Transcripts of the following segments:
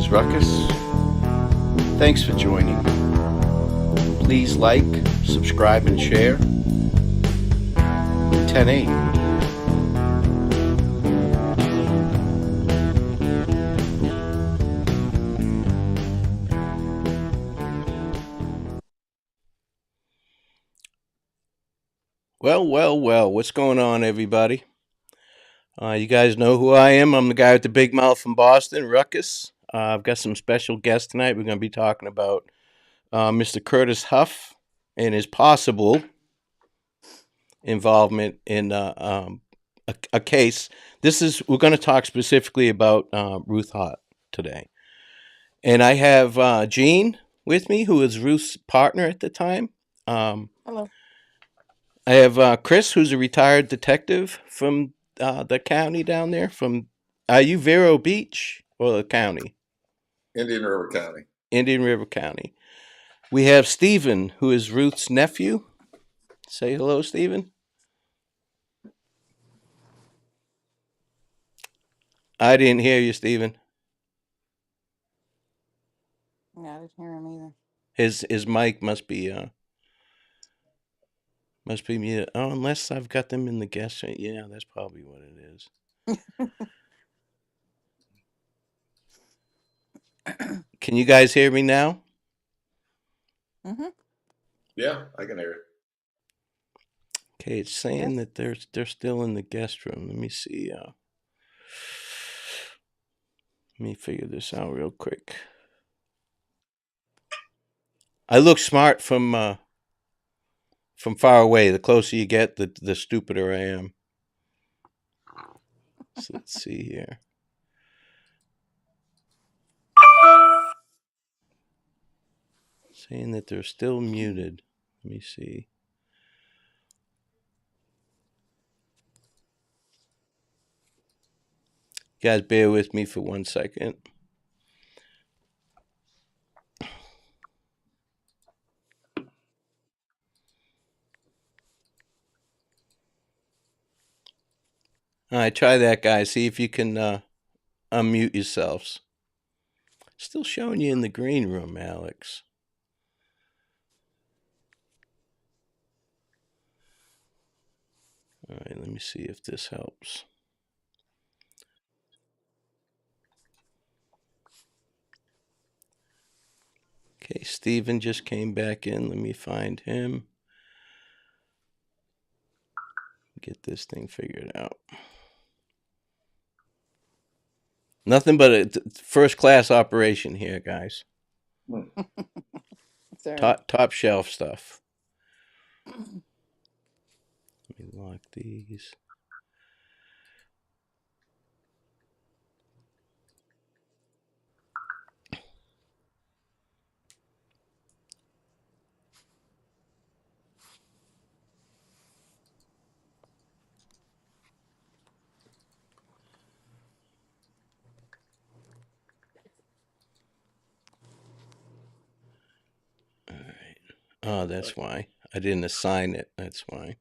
is Ruckus. Thanks for joining. Please like, subscribe, and share. 10-8. Well, what's going on, everybody? You guys know who I am. I'm the guy with the big mouth from Boston, Ruckus. I've got some special guests tonight. We're going to be talking about Mr. Curtis Huff and his possible involvement in a case. We're going to talk specifically about Ruth Haut today. And I have Jean with me, who is Ruth's partner at the time. Hello. I have Chris, who's a retired detective from the county down there. Are you Vero Beach or the county? Indian River County. Indian River County. We have Stephen, who is Ruth's nephew. Say hello, Stephen. I didn't hear you, Stephen. Yeah, I didn't hear him either. His mic must be muted. Oh, unless I've got them in the guest. Yeah, that's probably what it is. Can you guys hear me now? Mm-hmm. Yeah, I can hear it. Okay, it's saying that they're still in the guest room. Let me see. Let me figure this out real quick. I look smart from far away. The closer you get, the stupider I am. So let's see here. Saying that they're still muted. Let me see. You guys, bear with me for 1 second. All right, try that, guys. See if you can unmute yourselves. Still showing you in the green room, Alex. All right, let me see if this helps. Okay, Steven just came back in. Let me find him. Get this thing figured out. Nothing but a first-class operation here, guys. Top shelf stuff. Let me lock these. All right. Oh, that's why. I didn't assign it. That's why.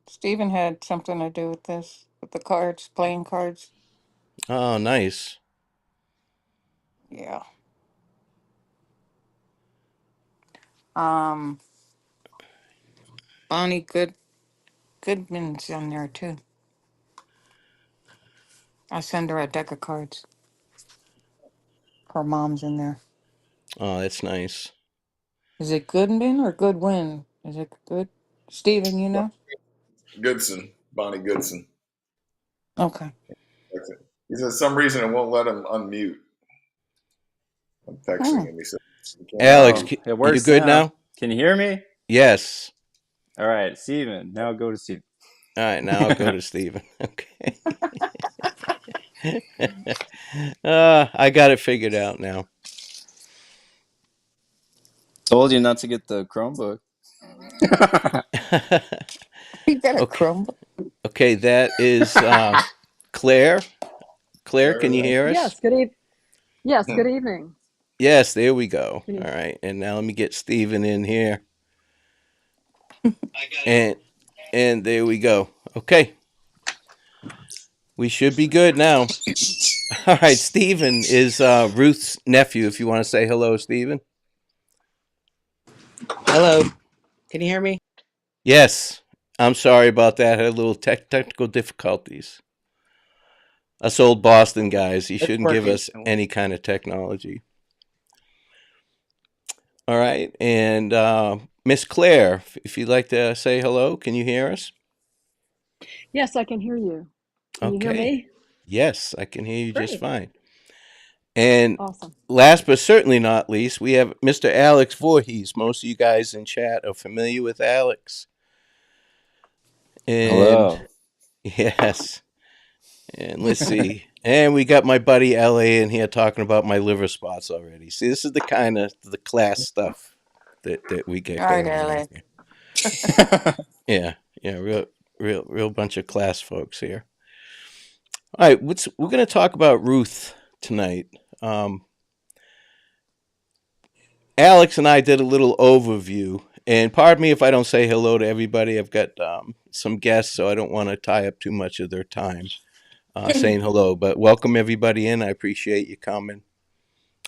Steven had something to do with this, with the cards, playing cards. Oh, nice. Yeah. Bonnie Goodman's on there too. I send her a deck of cards. Her mom's in there. Oh, that's nice. Is it Goodman or Goodwin? Is it good? Steven, you know? Goodson, Bonnie Goodson. Okay. He said some reason it won't let him unmute. I'm texting him. He said, Alex, it works. You good now? Can you hear me? Yes. All right, Steven. Now go to Steven. All right, now I'll go to Steven. Okay. I got it figured out now. Told you not to get the Chromebook. You got a Chromebook? Okay, that is Claire. Claire, can you hear us? Yes, good evening. Yes, there we go. All right, and now let me get Steven in here. And And there we go. Okay. We should be good now. All right. Stephen is Ruth's nephew, if you want to say hello, Stephen. Hello. Can you hear me? Yes. I'm sorry about that. I had a little technical difficulties. Us old Boston guys, you It's shouldn't give working. us any kind of technology. All right. And Miss Claire, if you'd like to say hello, can you hear us? Yes, I can hear you. Can you hear Okay. me? Yes, I can hear you just Great. fine. And Awesome. last but certainly not least, we have Mr. Alex Voorhees. Most of you guys in chat are familiar with Alex. And Hello. yes, and let's see. And we got my buddy LA in here talking about my liver spots already. See, this is the kind of the class stuff that we get All right, going on Alex. here. Yeah, yeah, real bunch of class folks here. All right, we're going to talk about Ruth tonight. Alex and I did a little overview, and pardon me if I don't say hello to everybody. I've got some guests, so I don't want to tie up too much of their time saying hello. But welcome everybody in. I appreciate you coming.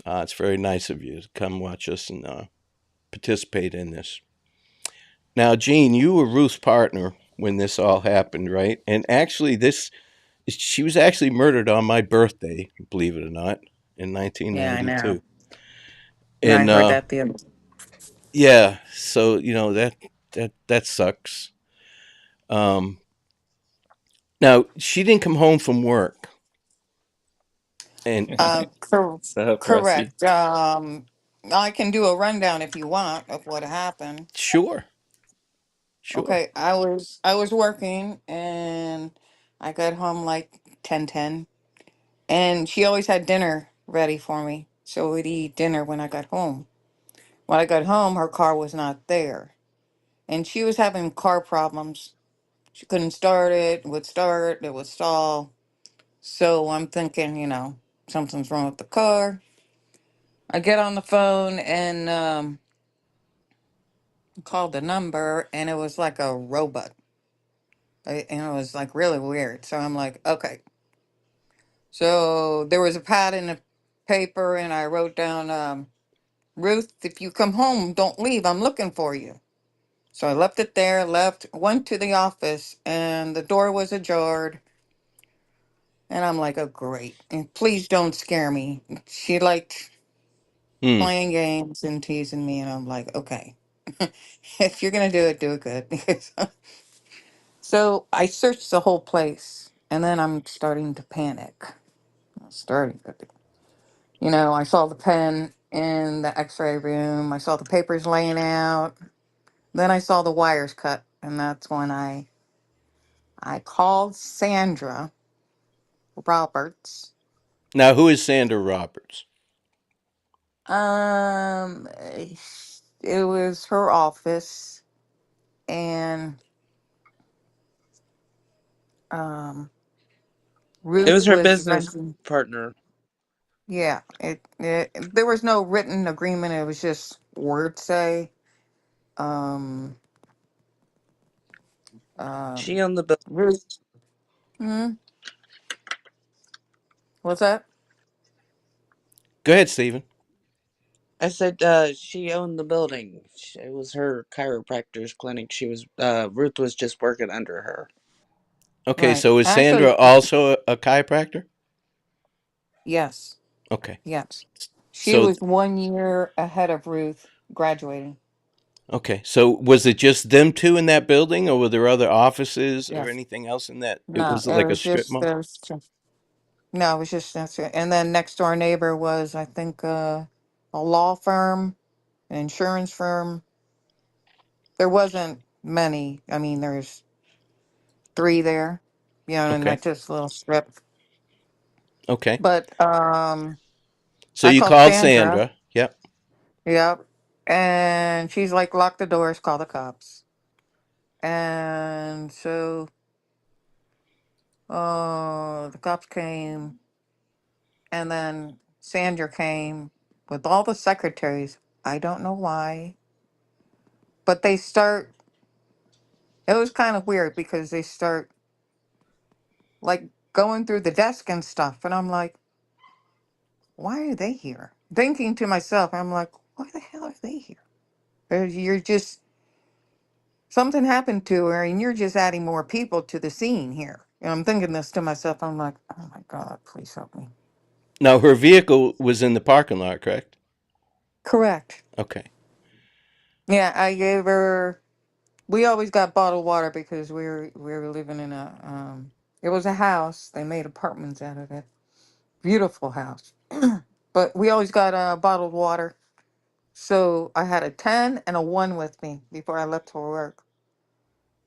It's very nice of you to come watch us and participate in this. Now, Jean, you were Ruth's partner when this all happened, right? And actually, she was actually murdered on my birthday, believe it or not, in Yeah, I know. 1992. And I And heard that the other. yeah, so that sucks. Um, Now she didn't come home from work, and So Rusty. Correct. I can do a rundown if you want of what happened. sure, sure. Okay, I was working and I got home like 10:10, and she always had dinner ready for me. So we'd eat dinner when I got home. When I got home, her car was not there. And she was having car problems. She couldn't start, it would stall. So I'm thinking, something's wrong with the car. I get on the phone and called the number, and it was like a robot. And it was like really weird. So I'm like, okay. So there was a pad and a paper, and I wrote down, Ruth, if you come home, don't leave. I'm looking for you. So I left it there, went to the office, and the door was ajar. And I'm like, oh, great. And please don't scare me. She liked Hmm. playing games and teasing me. And I'm like, okay, if you're going to do it good. So I searched the whole place. And then I'm starting to panic. I'm starting to, I saw the pen in the x ray room. I saw the papers laying out. Then I saw the wires cut. And that's when I called Sandra Roberts. Now, who is Sandra Roberts? Um, it was her office, and um, It Ruth was her was business renting. partner. Yeah, it there was no written agreement. It was just word say. Um, She um, owned the building. Ruth. Hmm. What's that? Go ahead, Stephen. I said she owned the building. It was her chiropractor's clinic. Ruth was just working under her. Okay, Right. so is Actually, Sandra also a chiropractor? yes, Okay, yes. She so was 1 year ahead of Ruth graduating. okay, so was it just them two in that building, or were there other offices or Yes. anything else in that? It No, was it like a was strip just mall. No, it was just that's it. And then next door neighbor was, I think, a law firm, an insurance firm. There wasn't many. I mean, there's three there, in Okay, that just little strip. okay. But So I you called called Sandra. Sandra. Yep. Yep. And she's like, lock the doors, call the cops. And so, the cops came, and then Sandra came with all the secretaries. I don't know why, but they start It was kind of weird because they start like going through the desk and stuff. And I'm like, why are they here? Thinking to myself, I'm like, why the hell are they here? You're just, something happened to her and you're just adding more people to the scene here. And I'm thinking this to myself. I'm like, oh my God, please help me. Now, her vehicle was in the parking lot, correct? Correct. Okay. Yeah, I gave her, we always got bottled water because we were living in a, it was a house. They made apartments out of it. Beautiful house. But we always got bottled water. So I had a 10 and a 1 with me before I left for work.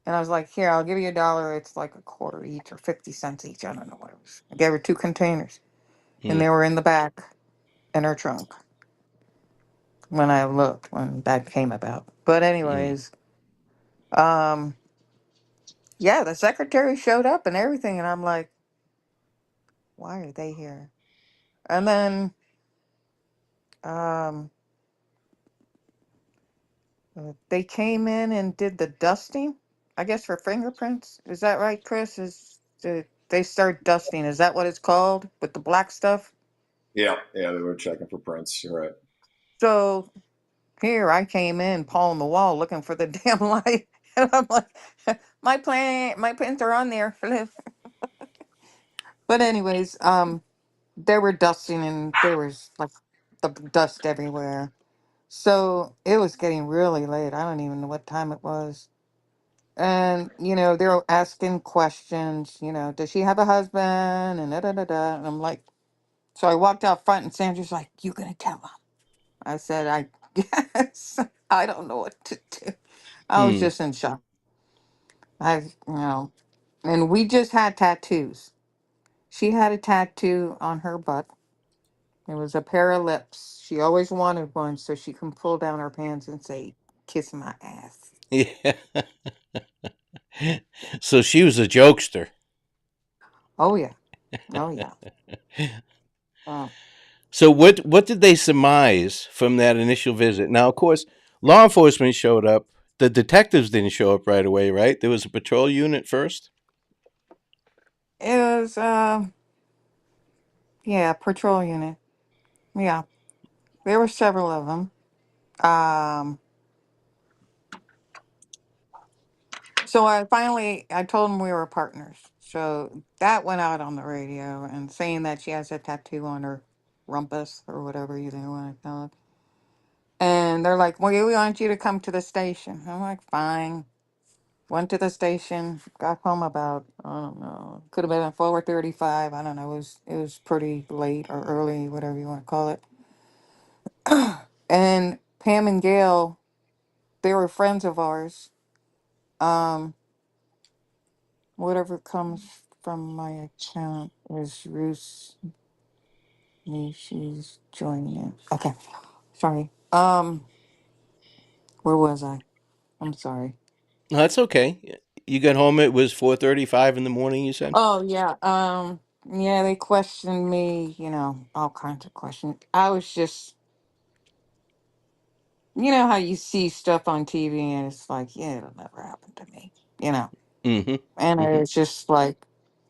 And I was like, here, I'll give you $1. It's like a quarter each or 50 cents each. I don't know what it was. I gave her 2 containers and Mm, they were in the back in her trunk when I looked, when that came about. But mm. anyways, um, yeah, the secretary showed up and everything. And I'm like, why are they here? And then um, they came in and did the dusting, I guess for fingerprints. Is that right, Chris? They start dusting. Is that what it's called with the black stuff? Yeah, yeah, they were checking for prints. You're right. So here I came in, pawing the wall, looking for the damn light, and I'm like, my prints are on there. But anyways, they were dusting and there was like the dust everywhere. So it was getting really late. I don't even know what time it was. And, they were asking questions, does she have a husband? And da da da da. And I'm like, so I walked out front and Sandra's like, you gonna tell him? I said, I guess. I don't know what to do. I was Mm. just in shock. And we just had tattoos. She had a tattoo on her butt. It was a pair of lips. She always wanted one so she can pull down her pants and say, kiss my ass. Yeah. So she was a jokester. Oh, yeah. Oh, yeah. Uh, So what did they surmise from that initial visit? Now, of course, law enforcement showed up. The detectives didn't show up right away, right? There was a patrol unit first. it was, yeah, patrol unit. Yeah. There were several of them. Um, so I told them we were partners. So that went out on the radio and saying that she has a tattoo on her rumpus or whatever you want to call it. And they're like, well, we want you to come to the station. I'm like, fine. Went to the station, got home about, I don't know, could have been at 4:35. I don't know. It was pretty late or early, whatever you want to call it. And Pam and Gail, they were friends of ours. Um, Whatever comes from my account is Ruth's niece. She's joining in. Okay, sorry. Where was I? I'm sorry. No, that's okay. You got home. It was 4:35 in the morning. You said. Oh yeah. Yeah, they questioned me, all kinds of questions. I was just, how you see stuff on TV and it's like, yeah, it'll never happen to me, you know. Mm-hmm. And Mm-hmm. it's just like,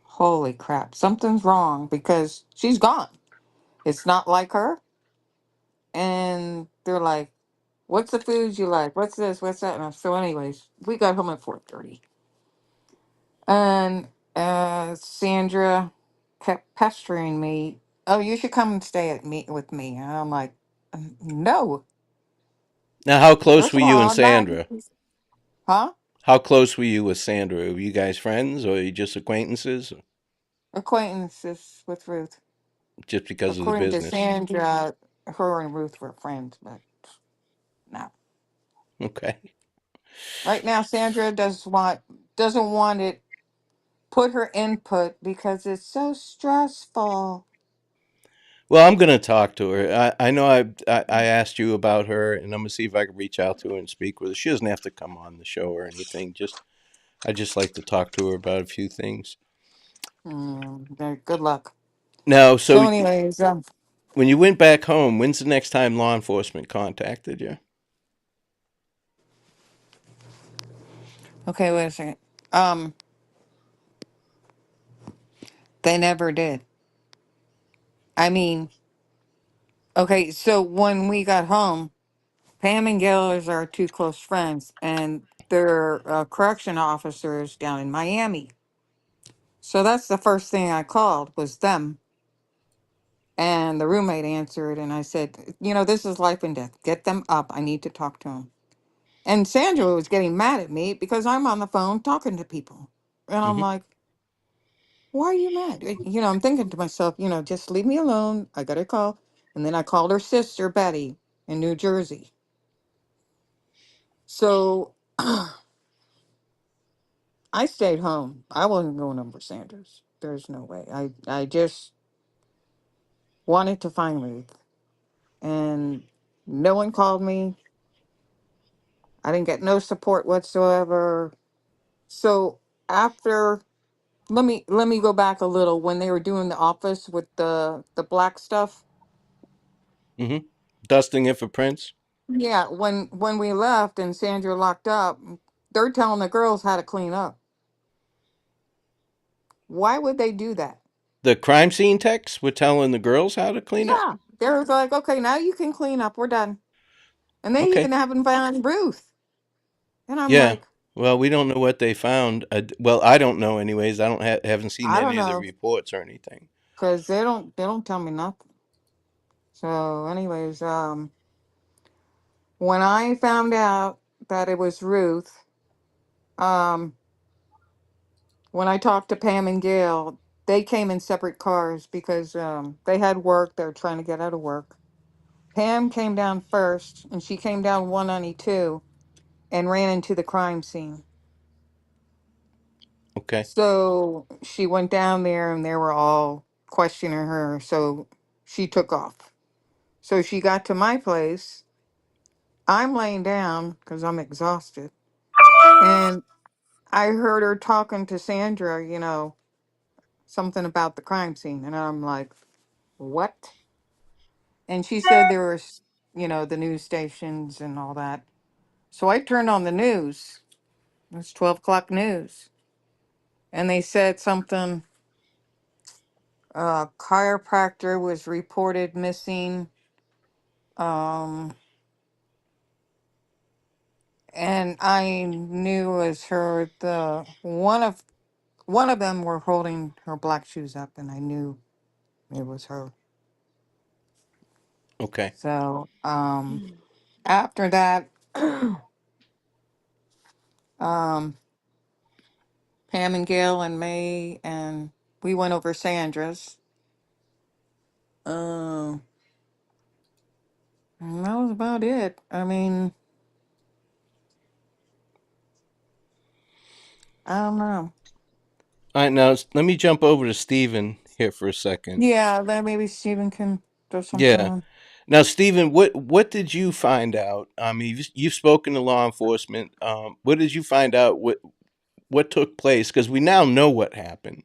holy crap, something's wrong because she's gone. It's not like her. And they're like, what's the foods you like? What's this? What's that? So anyways, we got home at 4:30. And Sandra kept pestering me. Oh, you should come and stay with me. And I'm like, no. Now, how close First were of you and all, not, Sandra? huh? How close were you with Sandra? Were you guys friends, or are you just acquaintances, Acquaintances with Ruth. just because of the According to business? Sandra, her and Ruth were friends, but no. Okay. Right now, Sandra doesn't want it. Put her input because it's so stressful. Well, I'm gonna talk to her. I know I asked you about her, and I'm gonna see if I can reach out to her and speak with her. She doesn't have to come on the show or anything. I just like to talk to her about a few things. Good luck. Now, So, so anyways, when you went back home, when's the next time law enforcement contacted you? Okay, wait a second. Um, they never did. I mean, okay, so when we got home, Pam and Gail is our two close friends, and they're correction officers down in Miami. So that's the first thing I called was them. And the roommate answered, and I said, this is life and death. Get them up. I need to talk to them. And Sandra was getting mad at me because I'm on the phone talking to people. And I'm Hmm. like, why are you mad? I'm thinking to myself, just leave me alone. I got a call. And then I called her sister, Betty, in New Jersey. So I stayed home. I wasn't going over Sanders. There's no way. I just wanted to find Ruth. And no one called me. I didn't get no support whatsoever. So after let me go back a little when they were doing the office with the black stuff. Hmm. Dusting it for prints. Yeah, when we left and Sandra locked up, they're telling the girls how to clean up. Why would they do that? The crime scene techs were telling the girls how to clean up. Yeah, they're like, okay, now you can clean up. We're done. And they even Okay. haven't found Ruth. And I'm Yeah. like, Well, we don't know what they found. Well, I don't know, anyways. I don't haven't seen I don't any of the know, reports or anything. because they don't tell me nothing. So, anyways, when I found out that it was Ruth, um, when I talked to Pam and Gail, they came in separate cars because they had work. They were trying to get out of work. Pam came down first, and she came down 192 and ran into the crime scene. Okay. So she went down there, and they were all questioning her. So she took off. So she got to my place. I'm laying down because I'm exhausted. And I heard her talking to Sandra, something about the crime scene. And I'm like, what? And she said there was, the news stations and all that. So I turned on the news. It was 12 o'clock news. And they said something, chiropractor was reported missing. Um, and I knew it was her. One of them were holding her black shoes up, and I knew it was her. Okay. So after that, um, Pam and Gail and May and we went over Sandra's. Um, and that was about it. I mean, I don't know. All right. Now let me jump over to Stephen here for a second. Yeah, then maybe Steven can throw something Yeah. on. Now, Stephen, what did you find out? I mean, you've spoken to law enforcement. What did you find out? What took place? Because we now know what happened.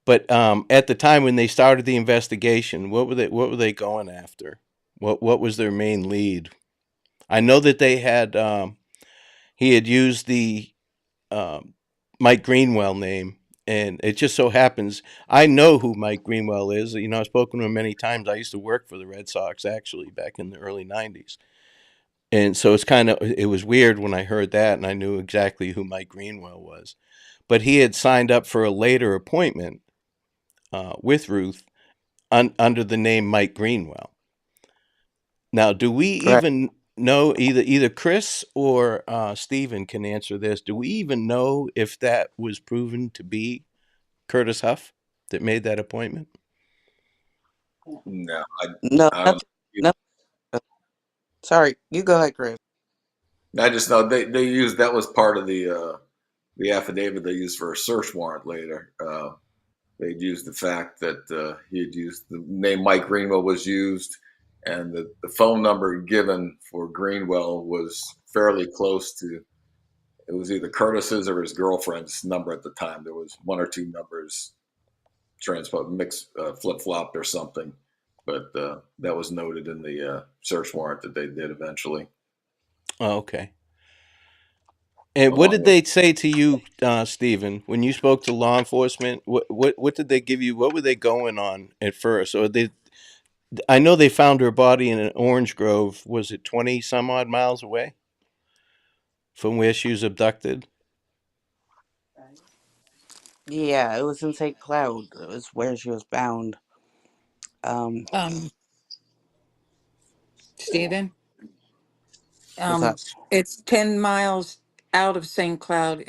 But at the time when they started the investigation, what were they going after? What was their main lead? I know that they had he had used the um, Mike Greenwell name, and it just so happens I know who Mike Greenwell is. I've spoken to him many times. I used to work for the Red Sox actually back in the early '90s, and so it was weird when I heard that, and I knew exactly who Mike Greenwell was. But he had signed up for a later appointment with Ruth under the name Mike Greenwell. Now, do we Correct. even know, either Chris or Stephen can answer this? Do we even know if that was proven to be Curtis Huff that made that appointment? No, No, I don't. nothing. No, sorry. You go ahead, Chris. I just know they used that was part of the affidavit they used for a search warrant later. They'd used the fact that he had used the name Mike Greenwell was used, and the phone number given for Greenwell was fairly close to. It was either Curtis's or his girlfriend's number at the time. There was one or two numbers transport mixed, flip flopped or something, but that was noted in the search warrant that they did eventually. Oh, okay. And what along did with. they say to you, Stephen, when you spoke to law enforcement? What did they give you? What were they going on at first? Or they? I know they found her body in an orange grove. Was it 20 some odd miles away from where she was abducted? Yeah, it was in St. Cloud. It was where she was found. Um, Um, Stephen, what's up? it's 10 miles out of St. Cloud.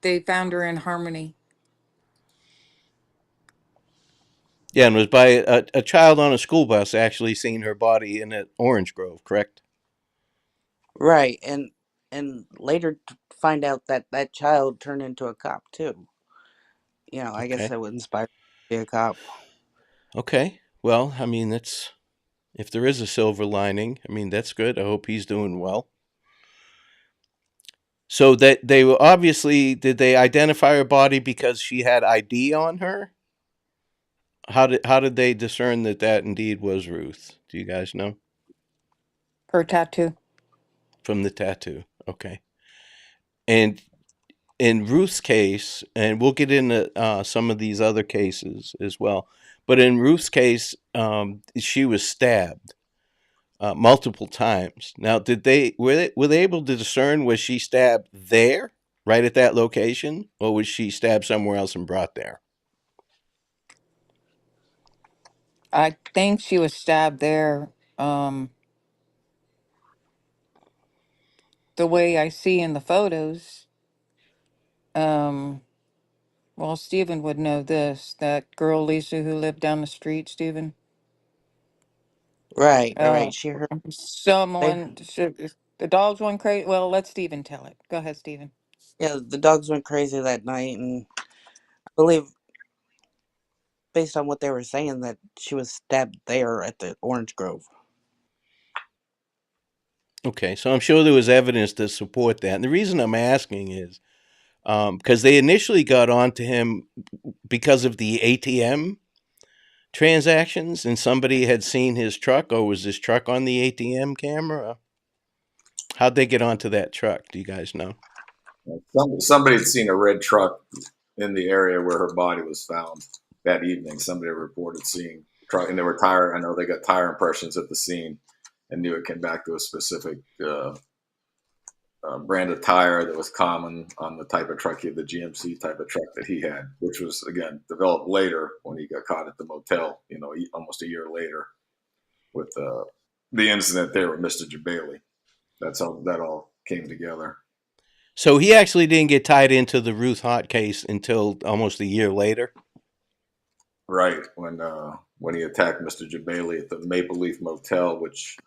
They found her in Harmony. Yeah, and it was by a child on a school bus actually seen her body in an orange grove, correct? Right, and later to find out that that child turned into a cop too. I guess Okay. that would inspire me to be a cop. Okay. Well, I mean, that's if there is a silver lining, I mean, that's good. I hope he's doing well. So that they were obviously did they identify her body because she had ID on her? How did they discern that that indeed was Ruth? Do you guys know Her tattoo. from the tattoo? Okay. And in Ruth's case, and we'll get into some of these other cases as well, but in Ruth's case, she was stabbed multiple times. Now, did they able to discern, was she stabbed there, right at that location, or was she stabbed somewhere else and brought there? I think she was stabbed there. Um, the way I see in the photos. Um, well, Stephen would know this. That girl Lisa who lived down the street, Stephen. Right, Uh, right. She heard they the dogs went crazy. Well, let Stephen tell it. Go ahead, Stephen. yeah, the dogs went crazy that night, and I believe based on what they were saying that she was stabbed there at the Orange Grove. Okay, so I'm sure there was evidence to support that. And the reason I'm asking is because they initially got onto him because of the ATM transactions, and somebody had seen his truck, or was his truck on the ATM camera? How'd they get onto that truck? Do you guys know? Somebody had seen a red truck in the area where her body was found that evening. Somebody reported seeing the truck, and there were tire. I know they got tire impressions at the scene, and knew it came back to a specific brand of tire that was common on the type of truck he had, the GMC type of truck that he had, which was again developed later when he got caught at the motel. Almost a year later with the incident there with Mr. Jabali. That's how that all came together. So he actually didn't get tied into the Ruth Haut case until almost a year later. Right when he attacked Mr. Jabali at the Maple Leaf Motel, which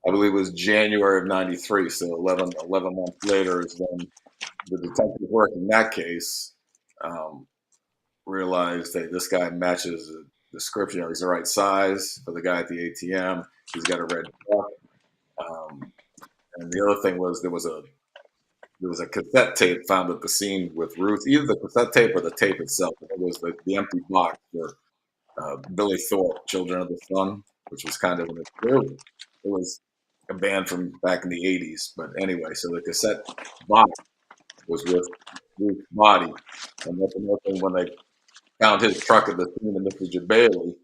I believe was January of '93. So 11 months later is when the detective working that case um, realized that this guy matches the description. He's the right size for the guy at the ATM. He's got a red truck. And the other thing was there was a cassette tape found at the scene with Ruth, either the cassette tape or the tape itself. It was the empty box for Billy Thorpe, Children of the Sun, which was kind of it was a band from back in the '80s. But anyway, so the cassette box was with Ruth's body, and that's another thing when they found his truck at the scene of Mr. Jabali.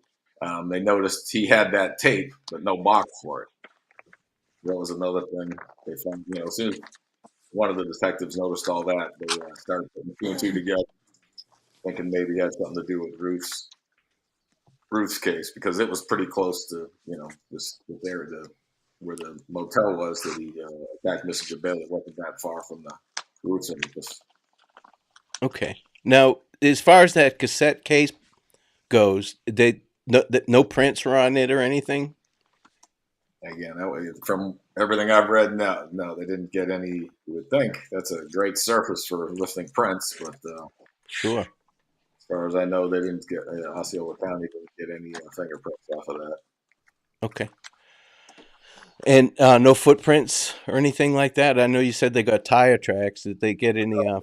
They noticed he had that tape, but no box for it. That was another thing they found. As soon as one of the detectives noticed all that, they started putting two and two together, thinking maybe it had something to do with Ruth's case because it was pretty close to this area where the motel was that he attacked Mr. Jabali. It wasn't that far from the Ruth's office. Okay. Now, as far as that cassette case goes, no prints were on it or anything. Again, from everything I've read, no, they didn't get any. You would think that's a great surface for lifting prints, but Sure. as far as I know, they didn't get Osceola County didn't get any fingerprints off of that. Okay. And no footprints or anything like that. I know you said they got tire tracks. Did they get any? Yeah,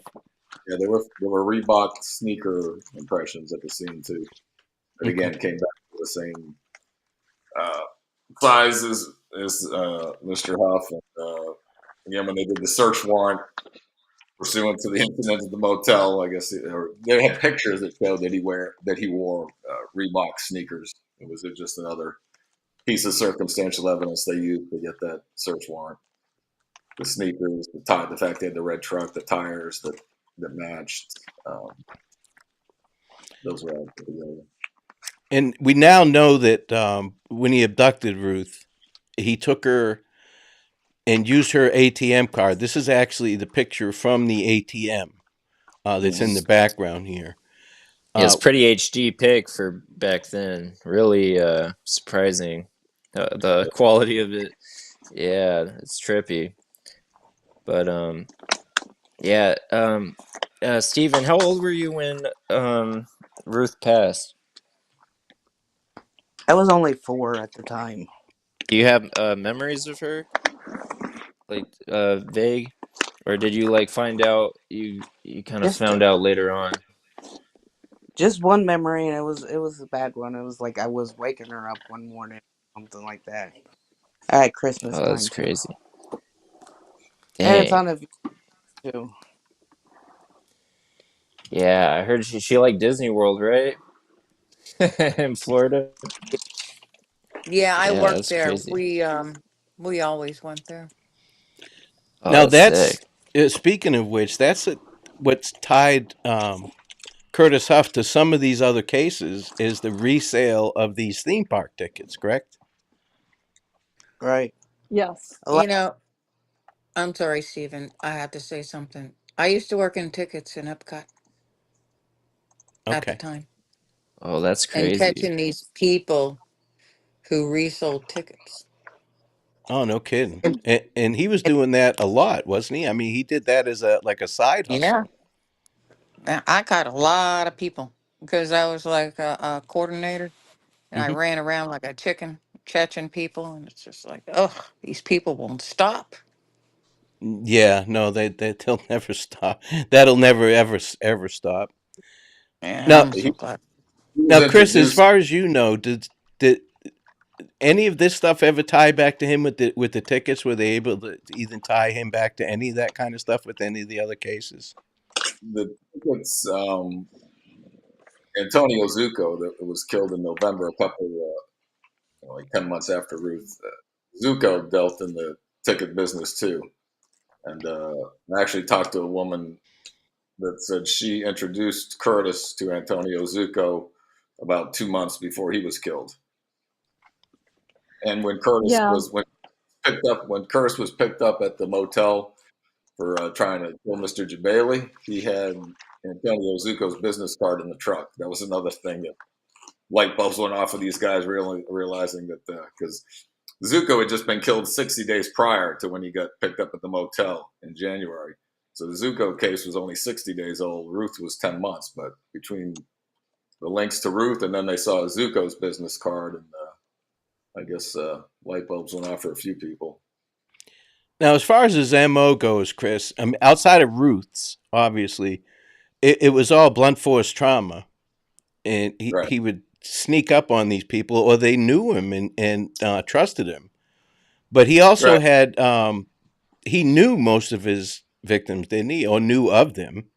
there were Reebok sneaker impressions at the scene too. But Okay. again, came back to the same uh, size as Mr. Huff, and again, when they did the search warrant pursuant to the incident at the motel, I guess they had pictures that showed that he wore Reebok sneakers. It was just another piece of circumstantial evidence they used to get that search warrant. The sneakers, the fact they had the red truck, the tires that matched. Those were all put together. And we now know that when he abducted Ruth, he took her and used her ATM card. This is actually the picture from the ATM that's in the background here. Yeah, it's pretty HD pic for back then. Really surprising. The quality of it. Yeah, it's trippy. But yeah, Stephen, how old were you when Ruth passed? I was only 4 at the time. Do you have memories of her? Like vague? Or did you like find out you kind of Just found out later on? just one memory, and it was a bad one. It was like I was waking her up one morning, something like that. At Christmas Oh, time that's too, crazy. and it's Dang. on a video too. Yeah, I heard she liked Disney World, right? In Florida. Yeah, I Yeah, worked that's there. crazy. We always went there. Oh, Now that's that's sick. speaking of which, what's tied Curtis Huff to some of these other cases is the resale of these theme park tickets. Correct? Right. Yes. A lot. You know, I'm sorry, Stephen. I have to say something. I used to work in tickets in Epcot at the Okay. time Oh, that's and crazy. catching these people who resold tickets. Oh, no kidding. And- And he was doing that a lot, wasn't he? I mean, he did that as a side Yeah, hustle. I caught a lot of people because I was like a coordinator and I Hmm. ran around like a chicken catching people. And it's just like, oh, these people won't stop. Yeah, no, they'll never stop. That'll never ever stop. And Now, I'm He, so glad. he was now, Chris, as introduced far as you know, did any of this stuff ever tie back to him with the tickets? Were they able to even tie him back to any of that kind of stuff with any of the other cases? the tickets. Antonio Zucco that was killed in November, a couple like 10 months after Ruth. Zucco dealt in the ticket business too, and I actually talked to a woman that said she introduced Curtis to Antonio Zucco about 2 months before he was killed. And Yeah. when Curtis was picked up at the motel for trying to kill Mr. Jabali, he had Antonio Zucco's business card in the truck. That was another thing that light bulbs went off of these guys realizing that because Zucco had just been killed 60 days prior to when he got picked up at the motel in January. So the Zucco case was only 60 days old. Ruth was 10 months. But between the links to Ruth and then they saw Zucco's business card, and I guess light bulbs went off for a few people. Now, as far as his MO goes, Chris, I mean, outside of Ruth's, obviously, it was all blunt force trauma, and Right. he would sneak up on these people, or they knew him and trusted him. But he also Right. had he knew most of his victims, didn't he, or knew of them,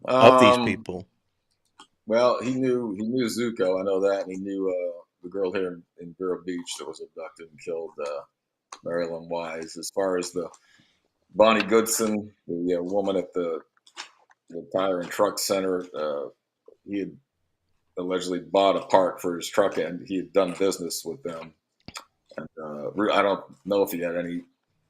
of these Um, people. well, he knew Zucco. I know that, and he knew the girl here in Vero Beach that was abducted and killed, Marilyn Wise. As far as the Bonnie Goodson, the woman at the tire and truck center, he had allegedly bought a part for his truck, and he had done business with them. And I don't know if he had any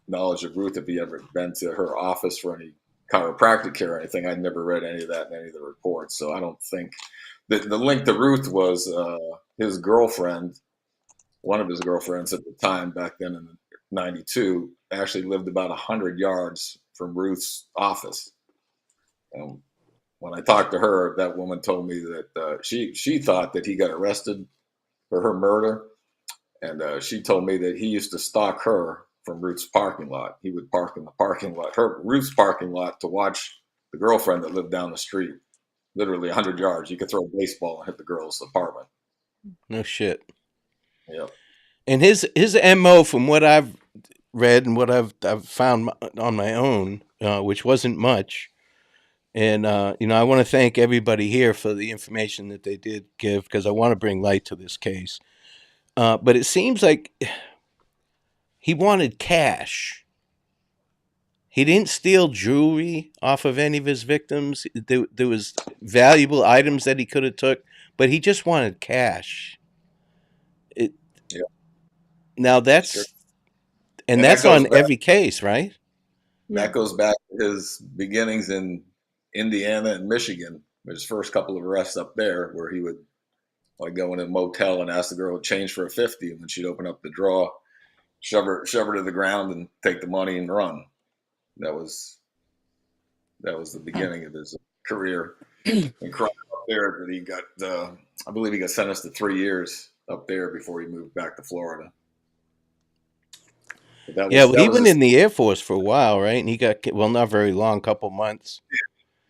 knowledge of Ruth, if he ever been to her office for any chiropractic care or anything. I'd never read any of that in any of the reports, so I don't think the link to Ruth was his girlfriend. One of his girlfriends at the time, back then in '92, actually lived about 100 yards from Ruth's office. And when I talked to her, that woman told me that she thought that he got arrested for her murder, and she told me that he used to stalk her from Ruth's parking lot. He would park in the parking lot, Ruth's parking lot, to watch the girlfriend that lived down the street, literally 100 yards. You could throw a baseball and hit the girl's apartment. No shit. Yep. And his MO, from what I've read and what I've found on my own, which wasn't much. And I want to thank everybody here for the information that they did give because I want to bring light to this case. But it seems like he wanted cash. He didn't steal jewelry off of any of his victims. There was valuable items that he could have took, but he just wanted cash. It, Yeah, now sure. and And that's on every case, right? Yeah. that goes back to his beginnings in Indiana and Michigan. His first couple of arrests up there, where he would like go in a motel and ask the girl to change for a 50, and then she'd open up the drawer, shove her to the ground, and take the money and run. That was the beginning of his career in crime up there. But he got, I believe, he got sentenced to 3 years up there before he moved back to Florida. But Yeah, well, that he was went his. in the Air Force for a while, right? And he got, well, not very long, couple months.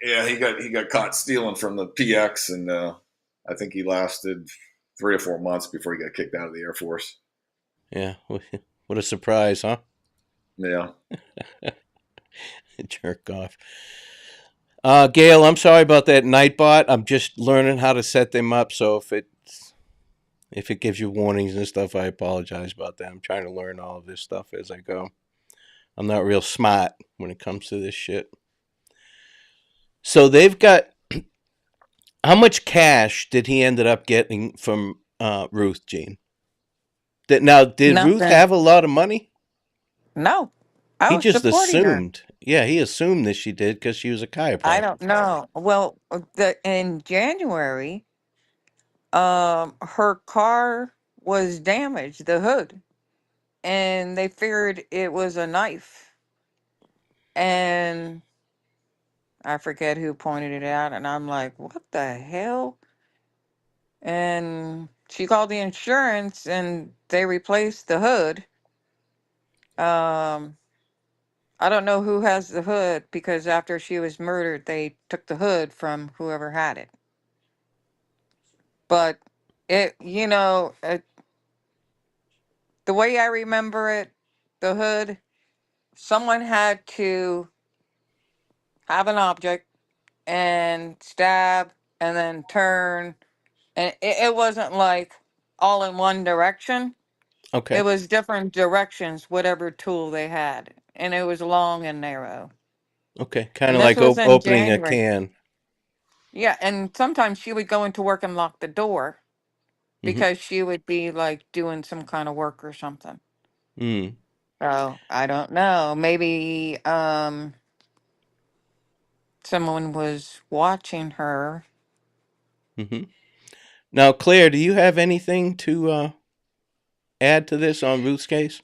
Yeah, he got caught stealing from the PX, and I think he lasted 3 or 4 months before he got kicked out of the Air Force. Yeah, what a surprise, huh? Yeah. Jerk off. Gail, I'm sorry about that Nightbot. I'm just learning how to set them up. So if it gives you warnings and stuff, I apologize about that. I'm trying to learn all of this stuff as I go. I'm not real smart when it comes to this shit. So they've got how much cash did he ended up getting from Ruth, Jean? Did Ruth Nothing. have a lot of money? No, I He was just supporting her. assumed. Yeah, he assumed that she did because she was a I chiropractor. don't know. Well, in January, her car was damaged, the hood, and they figured it was a knife. And I forget who pointed it out, and I'm like, what the hell? And she called the insurance, and they replaced the hood. Um, I don't know who has the hood because after she was murdered, they took the hood from whoever had it. But the way I remember it, the hood, someone had to have an object and stab and then turn. And it wasn't like all in one direction. It Okay. was different directions, whatever tool they had. And it was long and narrow. Okay. Kind And of this like was in opening a January. can. Yeah, and sometimes she would go into work and lock the door Mm-hmm. because she would be like doing some kind of work or something. Mm. So I don't know. Maybe someone was watching her. Mm-hmm. Now, Claire, do you have anything to add to this on Ruth's case?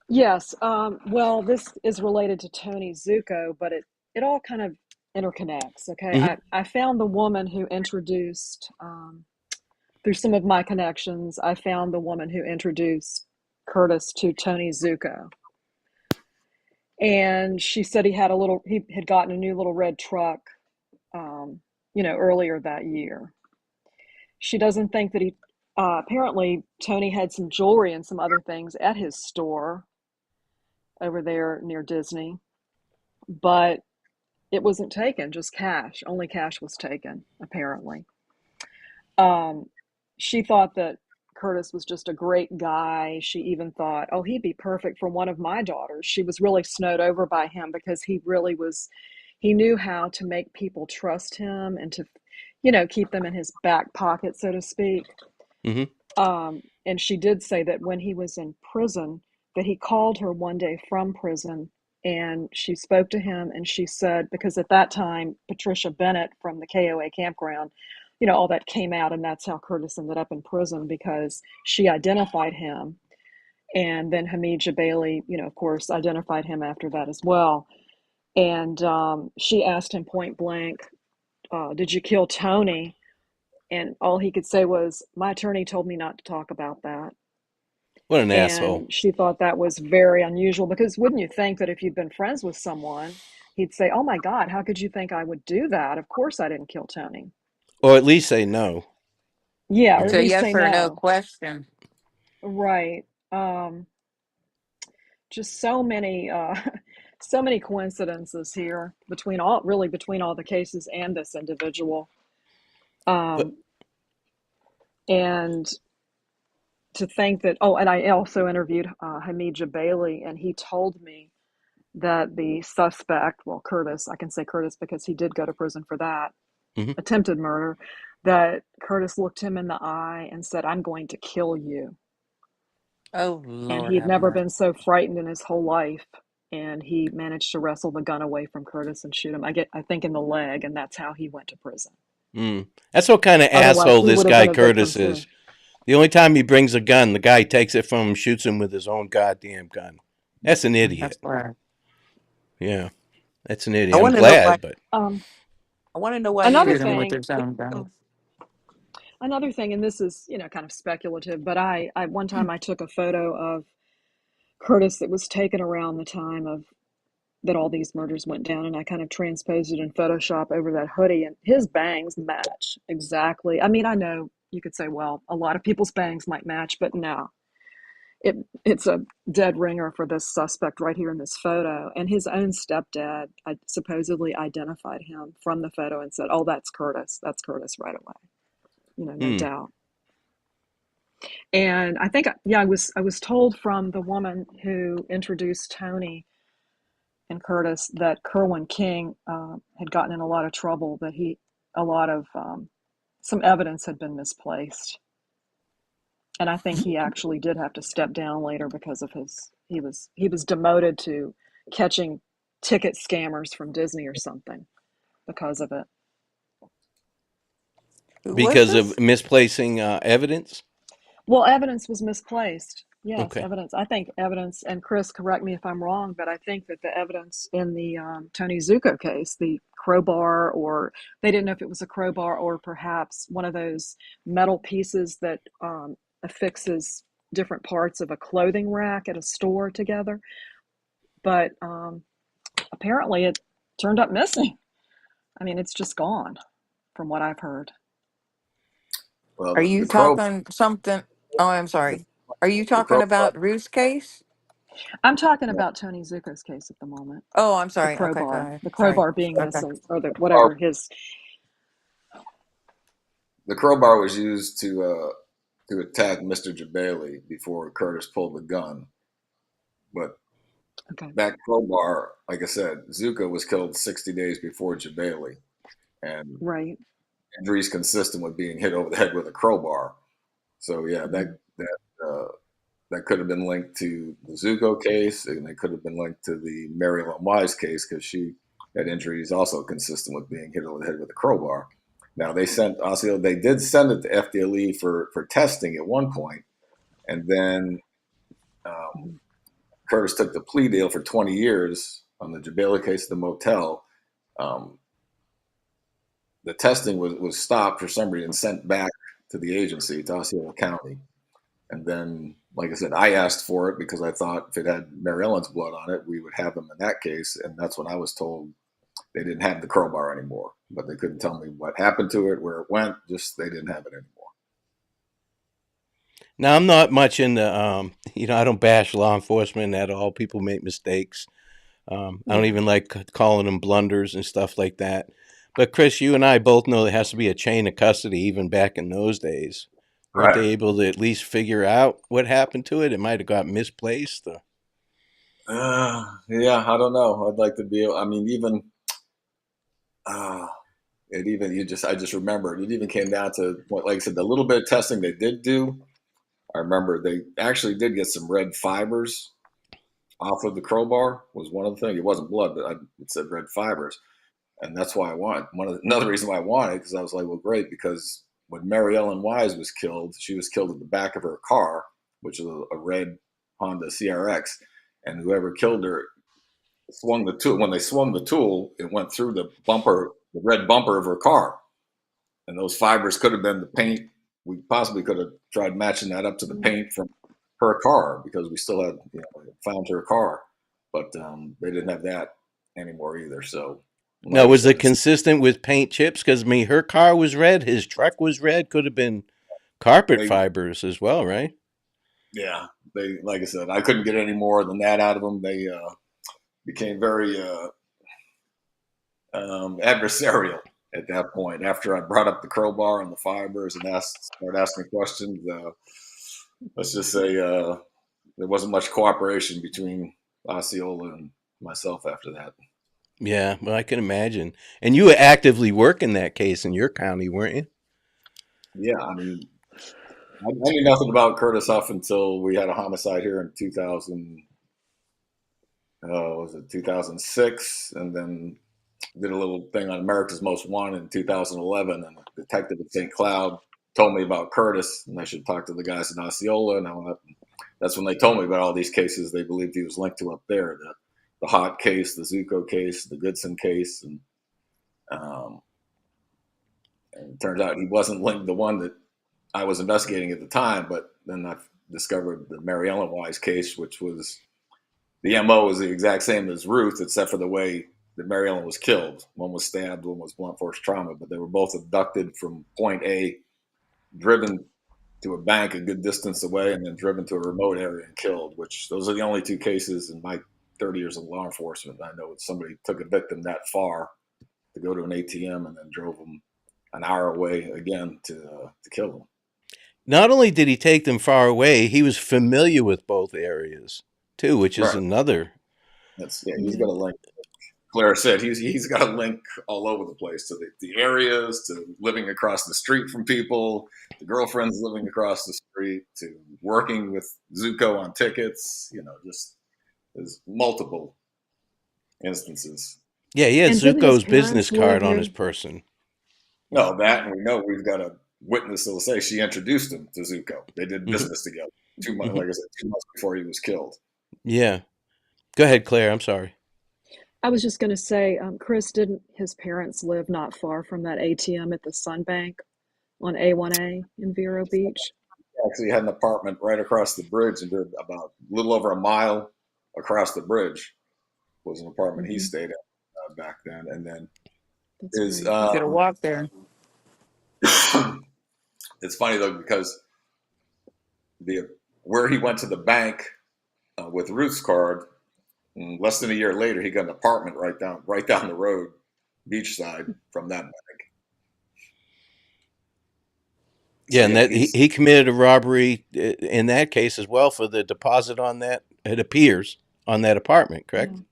Yes. Well, this is related to Tony Zuko, but it all kind of interconnects. Okay. Mm-hmm. I found the woman who introduced, through some of my connections, I found the woman who introduced Curtis to Tony Zuko. And she said he had gotten a new little red truck, um, earlier that year. She doesn't think that apparently Tony had some jewelry and some other things at his store over there near Disney, but it wasn't taken, just cash. Only cash was taken, apparently. Um, she thought that Curtis was just a great guy. She even thought, oh, he'd be perfect for one of my daughters. She was really snowed over by him because he knew how to make people trust him and to, keep them in his back pocket, so to speak. Mm-hmm. And she did say that when he was in prison, that he called her one day from prison and she spoke to him and she said, because at that time, Patricia Bennett from the KOA campground, all that came out, and that's how Curtis ended up in prison because she identified him. And then Hamid Bailey, of course, identified him after that as well. And she asked him point blank, did you kill Tony? And all he could say was, my attorney told me not to talk about that. What an asshole. And she thought that was very unusual because wouldn't you think that if you'd been friends with someone, he'd say, oh my God, how could you think I would do that? Of course I didn't kill Tony. Or at least say no. Yeah, You or It's at know. a least say yes or no no. question. Right. Um, just so many so many coincidences here between all the cases and this individual. But And to think that, and I also interviewed Hamid Jabaili, and he told me that the suspect, well, Curtis, I can say Curtis because he did go to prison for that mhm. attempted murder, that Curtis looked him in the eye and said, "I'm going to kill you." Oh, And Lord he had have never mercy. been so frightened in his whole life. And he managed to wrestle the gun away from Curtis and shoot him. I think in the leg, and that's how he went to prison. That's what kind of Otherwise, asshole he this would have guy been a victim Curtis too. is. The only time he brings a gun, the guy takes it from him, shoots him with his own goddamn gun. That's an That's idiot. right. Yeah, that's an I idiot. I'm want to know why. glad, but Um, I want to know why he another was Shoot him able with thing, his to own kill. gun. another thing, and this is kind of speculative, but I one time I took a photo of Curtis that was taken around the time of that all these murders went down, and I kind of transposed it in Photoshop over that hoodie, and his bangs match exactly. I mean, I know you could say, well, a lot of people's bangs might match, but no, it's a dead ringer for this suspect right here in this photo. And his own stepdad supposedly identified him from the photo and said, "Oh, that's Curtis. That's Curtis right away." No hmm. doubt. And I think, yeah, I was told from the woman who introduced Tony and Curtis that Kerwin King had gotten in a lot of trouble, that a lot of some evidence had been misplaced. And I think he actually did have to step down later because of he was demoted to catching ticket scammers from Disney or something because of it. Who was Because of this? misplacing evidence. Well, evidence was misplaced. Yes, Okay. evidence. I think evidence, and Chris, correct me if I'm wrong, but I think that the evidence in the Tony Zucco case, the crowbar, or they didn't know if it was a crowbar or perhaps one of those metal pieces that affixes different parts of a clothing rack at a store together. But apparently it turned up missing. I mean, it's just gone from what I've heard. Well, Are the you crow, talking something? Oh, I'm the, sorry. Are you the talking crowbar. about Ruth's case? I'm talking about Tony Zucco's case at the moment. Oh, I'm The sorry. Okay, go crowbar, ahead. the Sorry. crowbar being Okay. missing, or the whatever his. The crowbar was used to attack Mr. Jabali before Curtis pulled the gun. But Okay, that crowbar, like I said, Zuko was killed 60 days before Jabali, and right. injuries consistent with being hit over the head with a crowbar. So yeah, Mhm. that could have been linked to the Zuko case, and it could have been linked to the Mary Ellen Wise case because she had injuries also consistent with being hit over the head with a crowbar. Now they did send it to FDLE for testing at one point, and then um, Mhm. Curtis took the plea deal for 20 years on the Jabali case of the motel. Um, the testing was stopped for some reason, sent back to the agency to Osceola County. And then, like I said, I asked for it because I thought if it had Mary Ellen's blood on it, we would have them in that case. And that's when I was told they didn't have the crowbar anymore, but they couldn't tell me what happened to it, where it went. Just they didn't have it anymore. Now I'm not much into I don't bash law enforcement at all. People make mistakes. I don't Yeah. even like calling them blunders and stuff like that. But Chris, you and I both know there has to be a chain of custody even back in those days. Weren't they Right. able to at least figure out what happened to it? It might have got misplaced. Yeah, I don't know. I'd like to be able, I mean, even, uh, it even, I just remembered, it even came down to, like I said, the little bit of testing they did do. I remember they actually did get some red fibers off of the crowbar was one of the things. It wasn't blood, but it said red fibers. And that's why I want another reason why I wanted, because I was like, well, great, because when Mary Ellen Wise was killed, she was killed in the back of her car, which is a red Honda CRX, and whoever killed her swung the tool. When they swung the tool, it went through the red bumper of her car, and those fibers could have been the paint. We possibly could have tried matching that up to the paint from her car because we still had found her car, but they didn't have that anymore either. So, Now, like I was said, it consistent with paint chips? Because her car was red, his truck was red. Could have been carpet they fibers as well, right? yeah, they, like I said, I couldn't get any more than that out of them. They became very adversarial at that point. After I brought up the crowbar and the fibers and started asking questions, let's just say there wasn't much cooperation between Osceola and myself after that. Yeah, well, I can imagine. And you were actively working that case in your county, weren't you? Yeah, I mean, I knew nothing about Curtis Huff until we had a homicide here in 2000. Was it 2006? And then did a little thing on America's Most Wanted in 2011. And a detective at St. Cloud told me about Curtis, and I should talk to the guys in Osceola. And that's when they told me about all these cases they believed he was linked to up there. The Haut case, the Zuko case, the Goodson case, and it turns out he wasn't linked to the one that I was investigating at the time. But then I discovered the Mary Ellen Wise case, which was the MO was the exact same as Ruth, except for the way that Mary Ellen was killed. One was stabbed, one was blunt force trauma, but they were both abducted from point A, driven to a bank a good distance away, and then driven to a remote area and killed, which those are the only two cases in my 30 years of law enforcement I know somebody took a victim that far to go to an ATM and then drove them an hour away again to kill them. Not only did he take them far away, he was familiar with both areas too, which is Right. another. He's got a link. Claire said he's got a link all over the place to the areas, to living across the street from people, to girlfriends living across the street, to working with Zuko on tickets. Just there's multiple instances. Yeah, he had And didn't his Zuko's business parents live card on his near? person. No, that, and we know we've got a witness that'll say she introduced him to Zuko. They did business together 2 months, like I said, 2 months before he was killed. Yeah. Go ahead, Claire. I'm sorry. I was just going to say, Chris, didn't his parents live not far from that ATM at the Sun Bank on A1A in Vero Beach? Actually, had an apartment right across the bridge, and about a little over a mile across the bridge was an apartment he Mm-hmm. stayed at back then. And then That's his great. You could have walked there. it's funny though, because where he went to the bank with Ruth's card, less than a year later, he got an apartment right down the road, beachside from that bank. So Yeah, and yeah, that he committed a robbery in that case as well for the deposit on that. It appears on that apartment, correct? Yeah.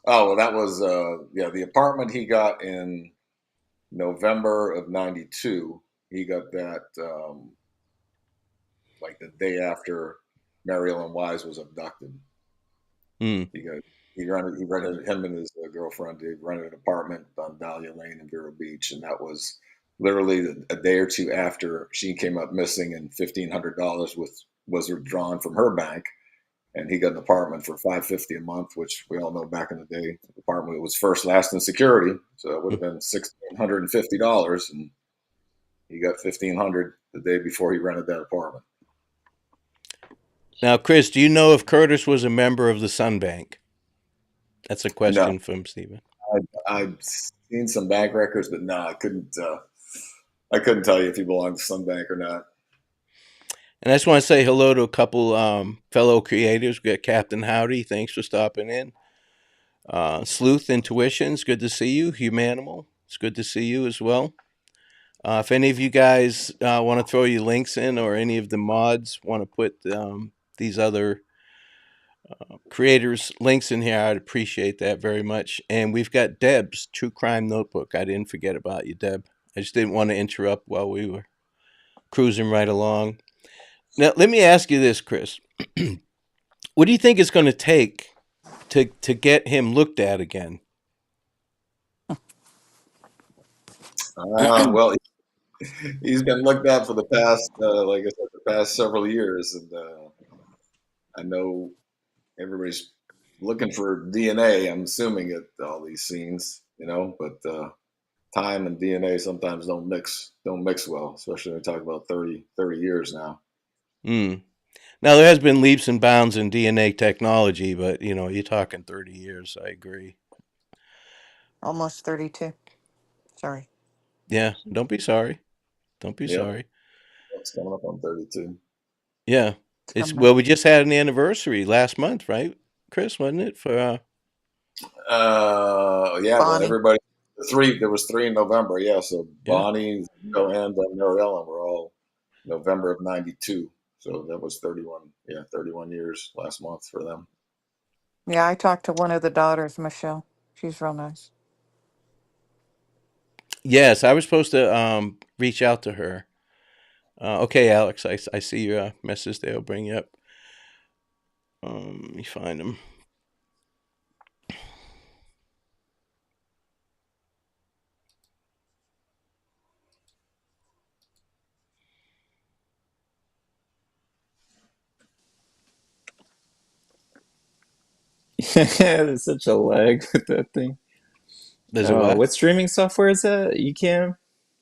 Oh, well, that was the apartment he got in November of '92. He got that like the day after Mary Ellen Wise was abducted. Hmm. He rented him and his girlfriend. They rented an apartment on Dahlia Lane in Vero Beach, and that was literally a day or two after she came up missing, and $1,500 was withdrawn from her bank, and he got an apartment for $550 a month, which we all know back in the day, the apartment was first, last, and security, so it would have been $1,650, and he got $1,500 the day before he rented that apartment. Now, Chris, do you know if Curtis was a member of the Sun Bank? That's a No, question from Stephen. I've seen some bank records, but no, I couldn't. I couldn't tell you if he belonged to some bank or not. And I just want to say hello to a couple fellow creators. We got Captain Howdy. Thanks for stopping in. Sleuth Intuitions, good to see you. Humanimal, it's good to see you as well. If any of you guys want to throw your links in, or any of the mods want to put these other creators' links in here, I'd appreciate that very much. And we've got Deb's True Crime Notebook. I didn't forget about you, Deb. I just didn't want to interrupt while we were cruising right along. Now, let me ask you this, Chris. What do you think it's going to take to get him looked at again? Well, he's been looked at for the past, like I said, the past several years, and I know everybody's looking for DNA. I'm assuming at all these scenes, but time and DNA sometimes don't mix well, especially when we talk about 30 years now. Mm. Now, there has been leaps and bounds in DNA technology, but, you're talking 30 years. I agree. Almost 32. Sorry. Yeah, don't be sorry. Don't be Yep, sorry. it's coming up on 32. Yeah. It's From well, we just had an anniversary last month, right, Chris? Wasn't it for? Yeah, well, Bonnie. everybody, there was three in November. Yeah, so Yeah. Bonnie, Zico, and Mary Ellen were all November of '92. So that was 31. Yeah, 31 years last month for them. Yeah, I talked to one of the daughters, Michelle. She's real nice. Yes, I was supposed to reach out to her. Okay, Alex, I see your message there. I'll bring you up. Let me find him. There's such a lag with that thing. There's a Oh, what? what streaming software is that? Ecamm?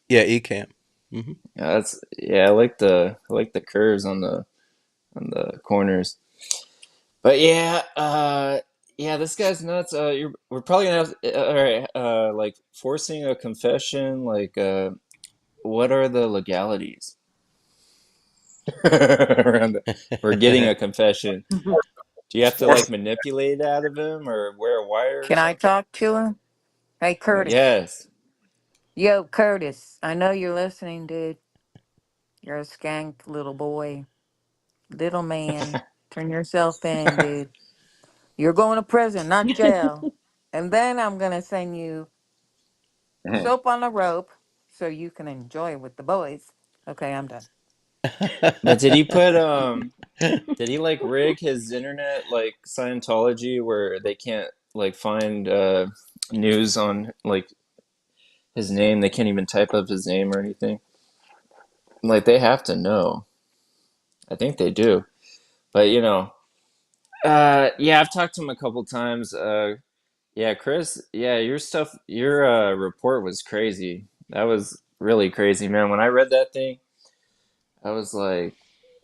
Yeah, Ecamm. Hmm. Yeah, I like the curves on the corners. But yeah, yeah, this guy's nuts. We're probably gonna have all right, like forcing a confession, like what are the legalities around for getting a confession? Do you have to like Force. manipulate out of him or wear a wire or Can I something? talk to him? Hey, Curtis. Yes. Yo, Curtis. I know you're listening, dude. You're a skank little boy. Little man. Turn yourself in, dude. You're going to prison, not jail. And then I'm going to send you soap on a rope so you can enjoy it with the boys. Okay, I'm done. But did he like rig his internet like Scientology where they can't like find news on like his name? They can't even type up his name or anything. Like they have to know. I think they do. But yeah, I've talked to him a couple times. Yeah, Chris, yeah, your report was crazy. That was really crazy, man. When I read that thing, I was like,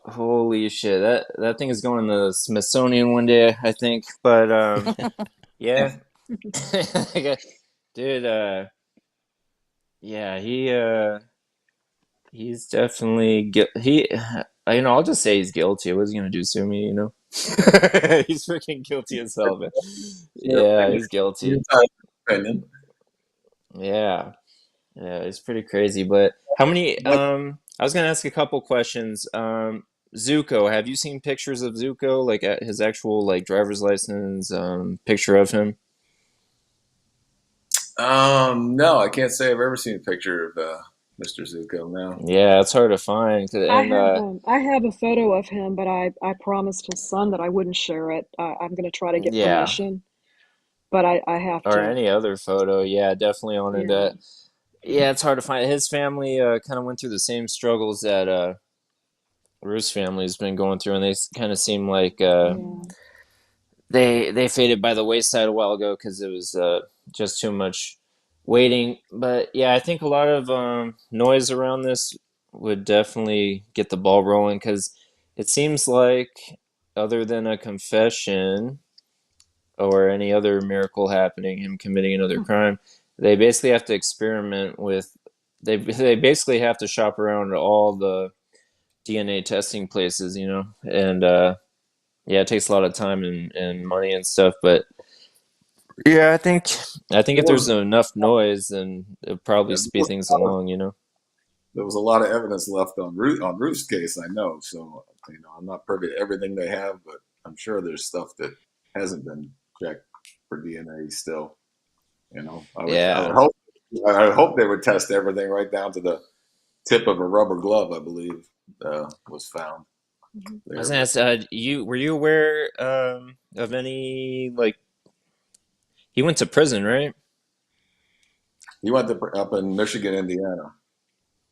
holy shit, that thing is going to the Smithsonian one day, I think. But yeah. Dude, yeah, he's definitely he I'll just say he's guilty. What's he gonna do, sue me? He's freaking guilty as hell, man. Your Yeah, opinion. he's guilty. Your opinion. Yeah. Yeah, it's pretty crazy. But how many But I was gonna ask a couple questions. Zuko, have you seen pictures of Zuko, like at his actual like driver's license, picture of him? no, I can't say I've ever seen a picture of Mr. Zuko. No. Yeah, it's hard to find. And I have a photo of him, but I promised his son that I wouldn't share it. I'm going to try to get yeah, permission, but I have or to. any other photo. Yeah, definitely wanted Yeah, that. Yeah, it's hard to find. His family kind of went through the same struggles that Ruth's family has been going through, and they kind of seem like yeah. they faded by the wayside a while ago because it was just too much waiting. But yeah, I think a lot of noise around this would definitely get the ball rolling because it seems like, other than a confession or any other miracle happening, him committing another crime, they basically have to experiment with. They basically have to shop around to all the DNA testing places, and yeah, it takes a lot of time and money and stuff, but yeah, I think There if there's was, enough noise, then it'll probably there speed was things a lot of, along. there was a lot of evidence left on Ruth's case. I know, so I'm not privy to everything they have, but I'm sure there's stuff that hasn't been checked for DNA still. I would Yeah, hope they would test everything right down to the tip of a rubber glove. I believe was found Mhm. I was there, gonna but ask, were you aware of any like he went to prison, right? he went up in Michigan, Indiana,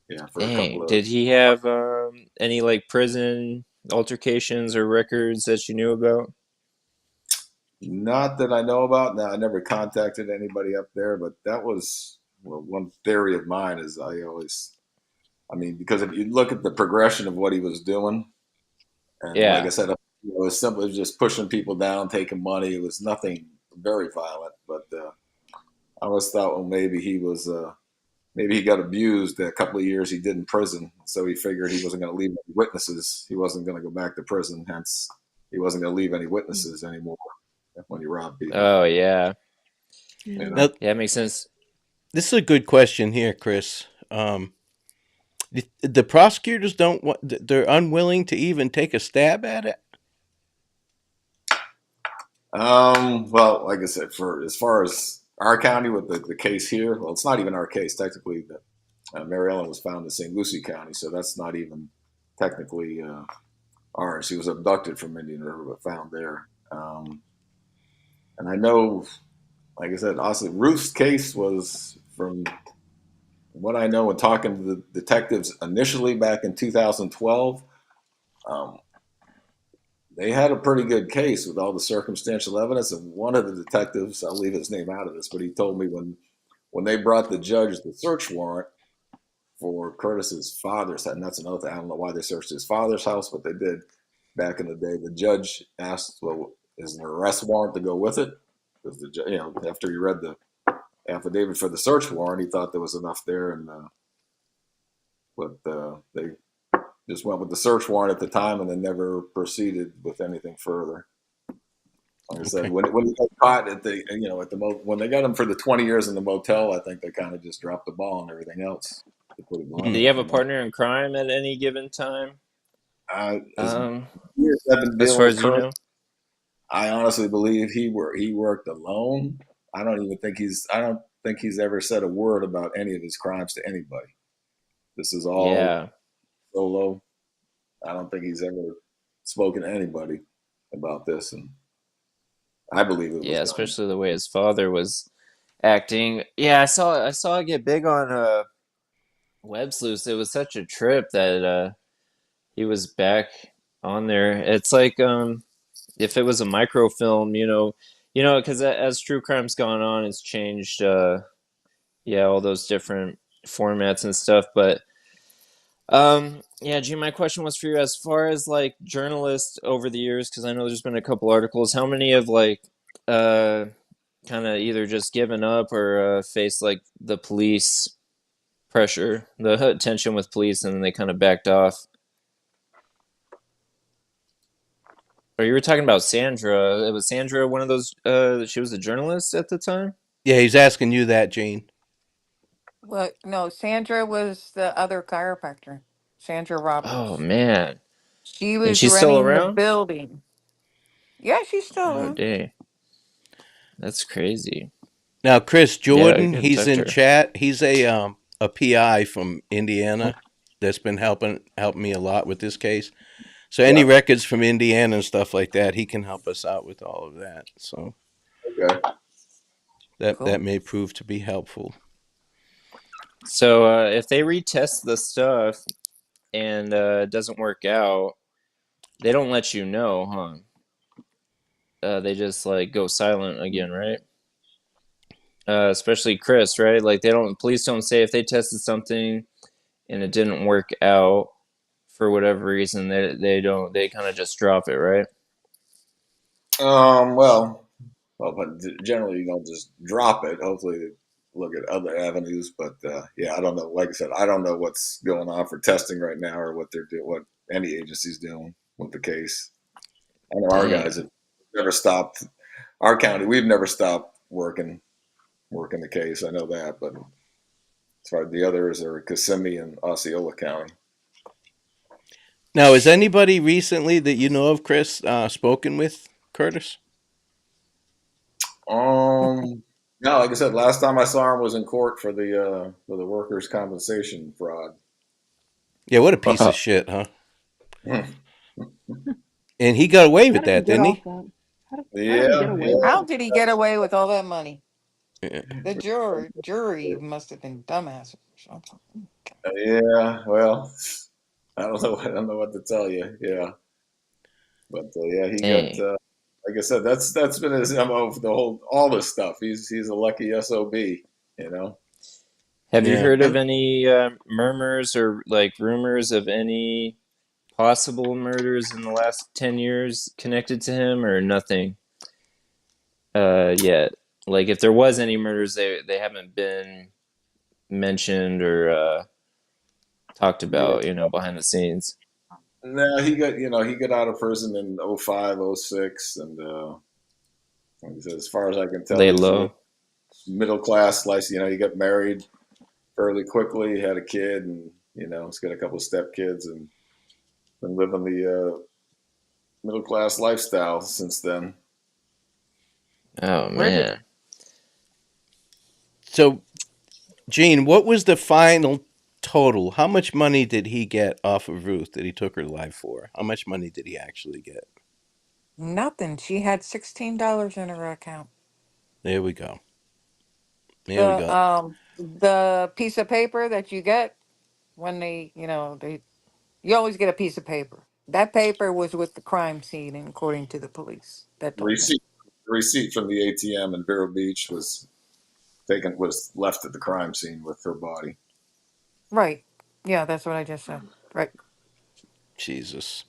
yeah, for a couple Dang, of. did he have any like prison altercations or records that you knew about? Not that I know about. Now, I never contacted anybody up there, but that was one theory of mine. Is I mean, because if you look at the progression of what he was doing, and like I Yeah, said, it was simply just pushing people down, taking money. It was nothing very violent, but I always thought, well, maybe he was maybe he got abused a couple of years he did in prison, so he figured he wasn't going to leave any witnesses. He wasn't going to go back to prison, hence he wasn't going to leave any witnesses anymore when he robbed people. Oh yeah, You Now, know. yeah, it makes sense. this is a good question here, Chris. The prosecutors don't want, they're unwilling to even take a stab at it. Well, like I said, for as far as our county with the case here, well, it's not even our case technically. Mary Ellen was found in St. Lucie County, so that's not even technically ours. She was abducted from Indian River, but found there. And I know, like I said, also Ruth's case was, from what I know and talking to the detectives initially back in 2012. Um, they had a pretty good case with all the circumstantial evidence. And one of the detectives, I'll leave his name out of this, but he told me when they brought the judge the search warrant for Curtis's father's house, and that's another thing. I don't know why they searched his father's house, but they did back in the day. The judge asked, "Well, is an arrest warrant to go with it?" Because after he read the affidavit for the search warrant, he thought there was enough there, and they just went with the search warrant at the time, and then never proceeded with anything further. Like I said, Okay. when he got caught at when they got him for the 20 years in the motel, I think they kind of just dropped the ball on everything else. To put it Do bluntly, you have a partner in crime at any given time? As Um, years I've been as dealing far with as you Kurt, know. I honestly believe he worked alone. I don't think he's ever said a word about any of his crimes to anybody. This is all Yeah, solo. I don't think he's ever spoken to anybody about this, and I believe it was yeah, done. especially the way his father was acting. Yeah, I saw it get big on Web Sleuths. It was such a trip that he was back on there. It's like if it was a microfilm, because as true crime's gone on, it's changed. Yeah, all those different formats and stuff. But yeah, Gene, my question was for you as far as like journalists over the years, because I know there's been a couple articles. How many have like uh kind of either just given up or faced like the police pressure, the tension with police, and then they kind of backed off? Or you were talking about Sandra. Was Sandra one of those? She was a journalist at the time. Yeah, he's asking you that, Gene. Well, no, Sandra was the other chiropractor, Sandra Oh Roberts. man, She and was she's still running the around. building. Yeah, she's still Oh around. dang, that's crazy. Now, Chris Yeah, I Jordan, gotta he's talk to in her. chat. He's a PI from Indiana that's been helping me a lot with this case. So any Yeah. records from Indiana and stuff like that, he can help us out with all of that. So Okay. that Cool. may prove to be helpful. So if they retest the stuff and it doesn't work out, they don't let you know, huh? They just like go silent again, right? Especially Chris, right? Like police don't say if they tested something and it didn't work out for whatever reason, they don't, they kind of just drop it, right? Well, but generally you don't just drop it. Hopefully, they look at other avenues. But yeah, I don't know. Like I said, I don't know what's going on for testing right now, or what they're doing, what any agency's doing with the case. I know our guys Dang. have never stopped. Our county, we've never stopped working the case. I know that, but as far as the others are Kissimmee and Osceola County. Now, is anybody recently that you know of, Chris, spoken with Curtis? Um, no, like I said, last time I saw him was in court for the workers' compensation fraud. Yeah, what a piece of Wow. shit, huh? And he got away How with did he that, get didn't off he? that? How did he get Yeah, away with yeah, How that? did he get away with all that money? Yeah. The jury must have been dumbasses or something. yeah. Well, I don't know. I don't know what to tell you. Yeah, but yeah, he got. Dang. Like I said, that's been his MO for all this stuff. He's a lucky SOB, you know. Have you Yeah. heard of And any murmurs or like rumors of any possible murders in the last 10 years connected to him, or nothing yet? Like if there was any murders, they haven't been mentioned or talked Yeah. about, behind the scenes. No, he got out of prison in '05, '06, and like I said, as far as I can tell, Lay he's low. middle class. Like, he got married fairly quickly, had a kid, and he's got a couple of step kids, and been living the middle class lifestyle since then. Oh Where did man. So, Gene, what was the final total? How much money did he get off of Ruth that he took her life for? How much money did he actually get? nothing? She had $16 in her account. There we go. There we go. The piece of paper that you get when you always get a piece of paper. That paper was with the crime scene, and according to the police, that The told me. receipt, the receipt from the ATM in Vero Beach was left at the crime scene with her body. Right. Yeah, that's what I just said. Right. Jesus.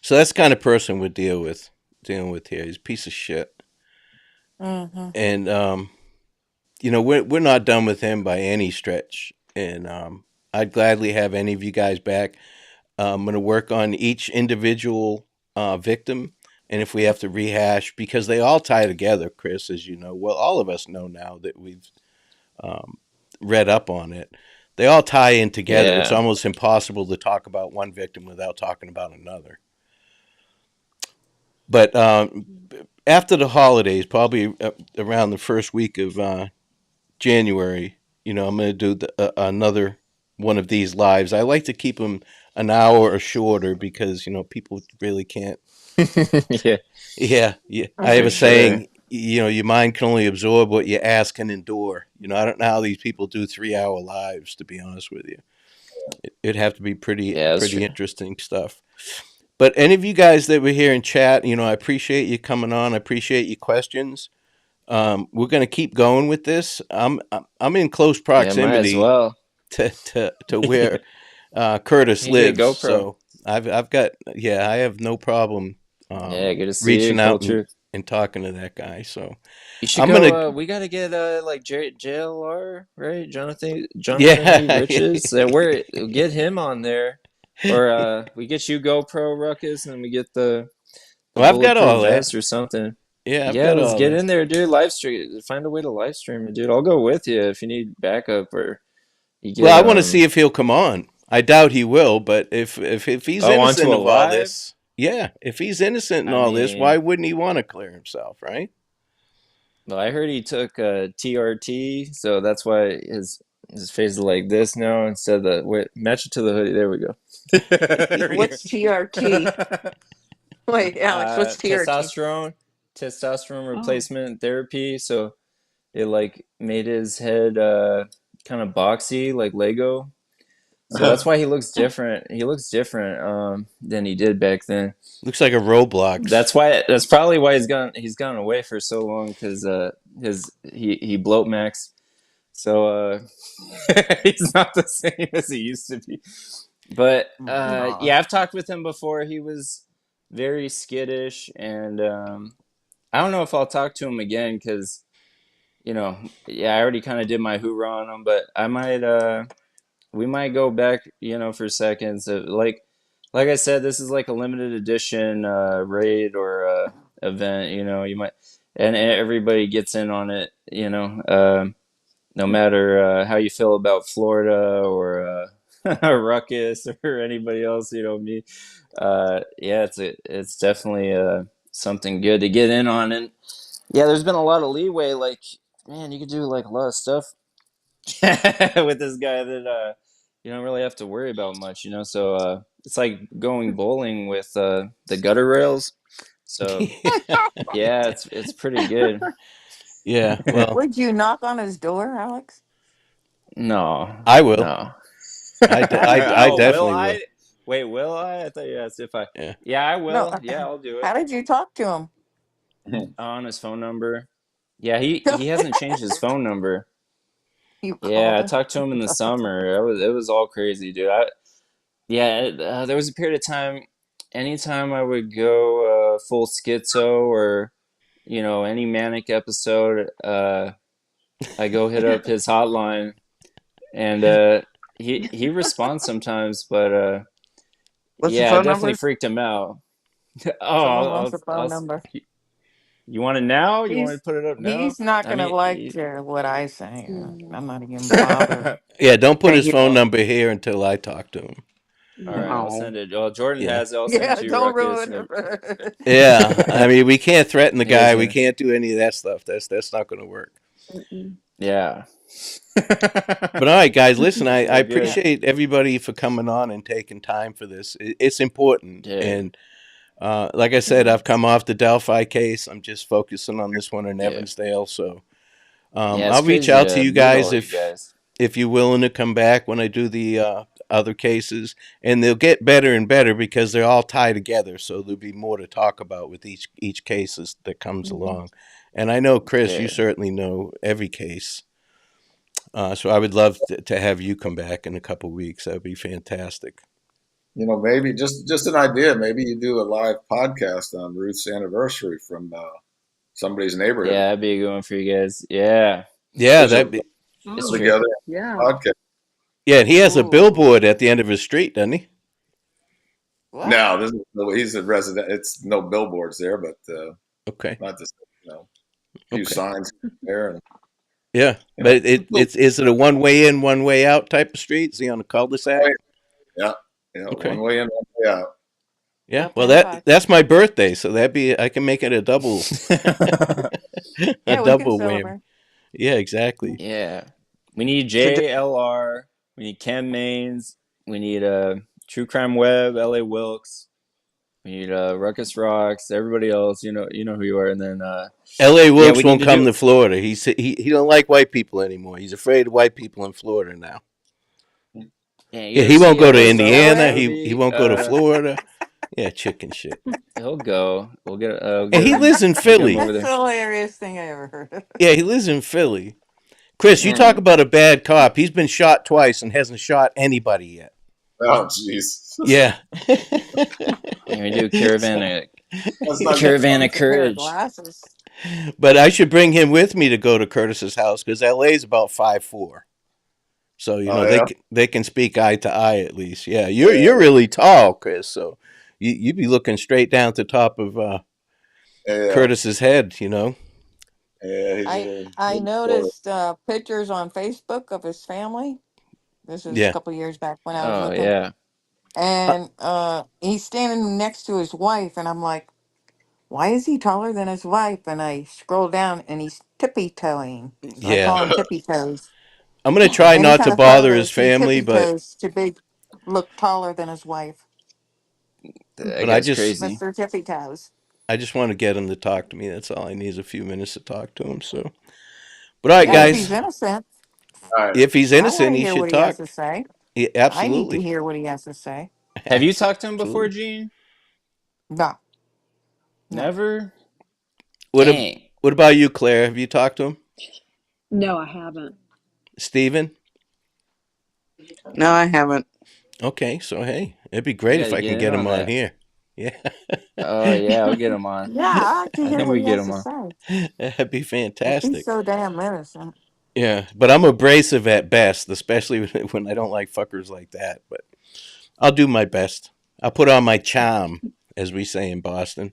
So that's the kind of person we're dealing with here. He's a piece of shit. Mm-hmm. And we're not done with him by any stretch. And I'd gladly have any of you guys back. I'm going to work on each individual victim, and if we have to rehash, because they all tie together, Chris, as you know, well, all of us know now that we've um, read up on it. They all tie in together. It's Yeah. almost impossible to talk about one victim without talking about another. But after the holidays, probably around the first week of January, I'm going to do another one of these lives. I like to keep them an hour or shorter because people really can't. Yeah, Yeah, yeah. I have for a sure. saying. Your mind can only absorb what you ask and endure. I don't know how these people do 3 hour lives. To be honest with you, it'd have to be pretty Yeah, that's pretty true. interesting stuff. But any of you guys that were here in chat, I appreciate you coming on. I appreciate your questions. We're going to keep going with this. I'm in close Yeah, might as proximity well. to where Curtis You get a lives, GoPro. so I've got I have no problem Yeah, good to see you, reaching out culture. and talking to that guy. So You should I'm gonna go. We gotta get like JLR, right? Jonathan Lee yeah. Riches. Where get him on there, or we get you GoPro Ruckus, and we get the Well, I've got bulletproof all that. vest or something. Yeah, I've Yeah, got let's all get that. in there, dude. Live stream. Find a way to live stream it, dude. I'll go with you if you need backup or you Well, get I want to see if he'll come on. I doubt he will, but if he's oh, onto innocent a of all live. this, yeah, if he's innocent in I all this, why mean, wouldn't he want to clear himself, right? well, I heard he took TRT, so that's why his face is like this now instead of the wait, match it to the hoodie. There we go. There we What's TRT? go. Wait, Alex, what's TRT? Testosterone Oh, replacement therapy. So it like made his head kind of boxy, like Lego. So that's why he looks different. He looks different than he did back then. Looks like a Roblox. That's probably why he's gone away for so long because he bloat max. So he's not the same as he used to be. But No. yeah, I've talked with him before. He was very skittish, and I don't know if I'll talk to him again because yeah, I already kind of did my hoorah on him. But I might we might go back, for seconds. Like I said, this is like a limited edition raid or event. You might, and everybody gets in on it. No matter how you feel about Florida or Ruckus or anybody else, me. Yeah, it's definitely something good to get in on, and yeah, there's been a lot of leeway. Like, man, you could do like a lot of stuff with this guy that you don't really have to worry about much. So it's like going bowling with the gutter rails. So yeah, it's pretty good. Yeah, well, Would you knock on his door, Alex? No, I will. no. How did I Oh, you? will definitely will. I? Wait, will I? I thought you asked if I. Yeah. Yeah, I No. will. Yeah, I'll do it. How did you talk to him? On his phone number. Yeah, he hasn't changed his phone number. You Yeah, called I him. talked to him in the summer. It was all crazy, dude. Yeah, there was a period of time. Anytime I would go full schizo or any manic episode, I go hit up his hotline and he responds sometimes, but What's the yeah, it phone definitely number? freaked him out. Oh, Someone wants a phone I'll number. you want it now? You want me He's to put it up now? he's not I gonna mean, like what I say. Mm. I'm not even bothered. Yeah, don't put Hey, his you. phone I'll, number here until I talk to him. all right, I'll Yeah. Oh, send it. Well, Jordan Yeah. has it. I'll send it Yeah, to you, don't Ruckus. ruin it. Yeah, I mean, we can't threaten the You guys guy. We gonna, can't do any of that stuff. That's not going to work. Mm-mm. yeah. But all right, guys, listen, I Well, good. Yeah. appreciate everybody for coming on and taking time for this. It's important. Yeah, And like I said, Yeah. I've come off the Delphi case. I'm just focusing on this one in yeah, Evansdale. So yeah. It's I'll reach crazy out to to you meet guys all you guys. if you're willing to come back when I do the other cases. And they'll get better and better because they're all tied together. So there'll be more to talk about with each case that comes Mhm. along. And I know, Chris, you Yeah, certainly know every case. So I would love to have you come back in a couple weeks. That would be fantastic. Maybe just an idea. Maybe you do a live podcast on Ruth's anniversary from somebody's neighborhood. yeah. That'd be a good one for you guys. Yeah, Yeah, Just that be it's all Oh, true. together yeah. podcast. yeah. And he has a Ooh. billboard at the end of his street, doesn't he? What? No, he's a resident. It's no billboards there, but Okay, not just few okay, signs there, and yeah. you know, But it's is it a one way in, one way out type of street? Is he on a cul-de-sac? yeah, one Okay, way in, one way out. yeah. Up Well, and back. that's my birthday, so that'd be I can make it a double a Yeah, we can double whammy. celebrate. Yeah, exactly. Yeah, we need so JLR. We need Cam Mains. We need True Crime Web, LA Wilkes. We need Ruckus Rocks. Everybody else, you know who you are. And then L.A. yeah, we Wilkes need won't to come do. to Florida. He don't like white people anymore. He's afraid of white people in Florida now. Yeah, you Yeah, ever he won't see go to what's up with the Indiana. LA? He movie? won't go to Florida. Yeah, chicken shit. He'll go. We'll And get he him. lives in We'll get him Philly. over That's the there. hilarious thing I ever heard. Yeah, he lives in Philly. Chris, you talk Yeah, about a bad cop. He's been shot twice and hasn't shot anybody yet. Oh, jeez, Yeah. and we do So, that's not good. Caravan of Needs a pair of Courage. glasses. but I should bring him with me to go to Curtis's house because LA's about 5'4". So Oh yeah, they can speak eye to eye at least. Yeah, yeah, you're really tall, Chris. So you'd be looking straight down to the top of yeah, Curtis's head. yeah. He's I a I good sport. noticed pictures on Facebook of his family. This was a Yeah. couple years back when I was Oh looking, yeah. Uh, and he's standing next to his wife, and I'm like, why is he taller than his wife? And I scroll down, and he's tippy toeing. So I yeah. call him tippy toes. I'm gonna try Any not kind to of bother his photos, he family, tippy but toes to look taller than his wife. That but I guy's just crazy. Mr. Tippy Toes. I just want to get him to talk to me. That's all I need is a few minutes to talk to him. So, but all right, Yeah, if Yeah. he's guys. innocent, All right. If he's I want innocent, to he hear should what he has to talk. say. Yeah, I need to absolutely, hear what he has to say. Have you talked to him before, absolutely. Gene? No, no. Never? What ab- Dang. what about you, Claire? Have you talked to him, No, I haven't. Stephen? no, I haven't. Okay, so hey, it'd be You great if gotta I can get in get him on on that. here. Yeah, Oh yeah, I'll get him on. Yeah, I like to I hear think what we he get has him to on. say. that'd be If he's fantastic. so damn innocent. Yeah, but I'm abrasive at best, especially when I don't like fuckers like that. But I'll do my best. I'll put on my charm, as we say in Boston.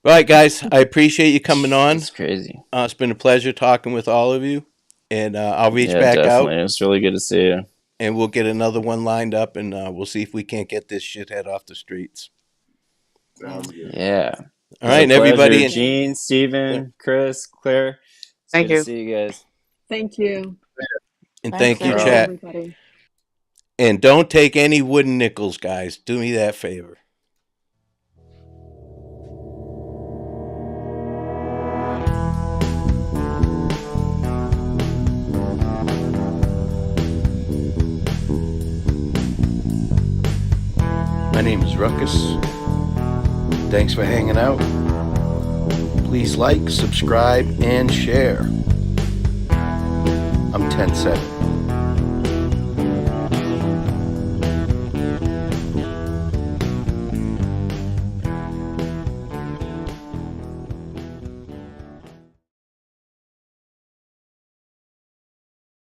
All right, guys, I appreciate you coming on. It's crazy. It's been a pleasure talking with all of you, and I'll reach Yeah, back out, definitely. It's really good to see you. and we'll get another one lined up, and we'll see if we can't get this shithead off the streets. Sounds good. Yeah. All It's right, a and pleasure. everybody, and Gene, Steven, Chris, Claire. It's Thank good to you. see you guys. Thank you. Thanks, thank you, No Thanks, chat. problem. everybody. And don't take any wooden nickels, guys. Do me that favor. My name is Ruckus. Thanks for hanging out. Please like, subscribe, and share. I'm 10-7.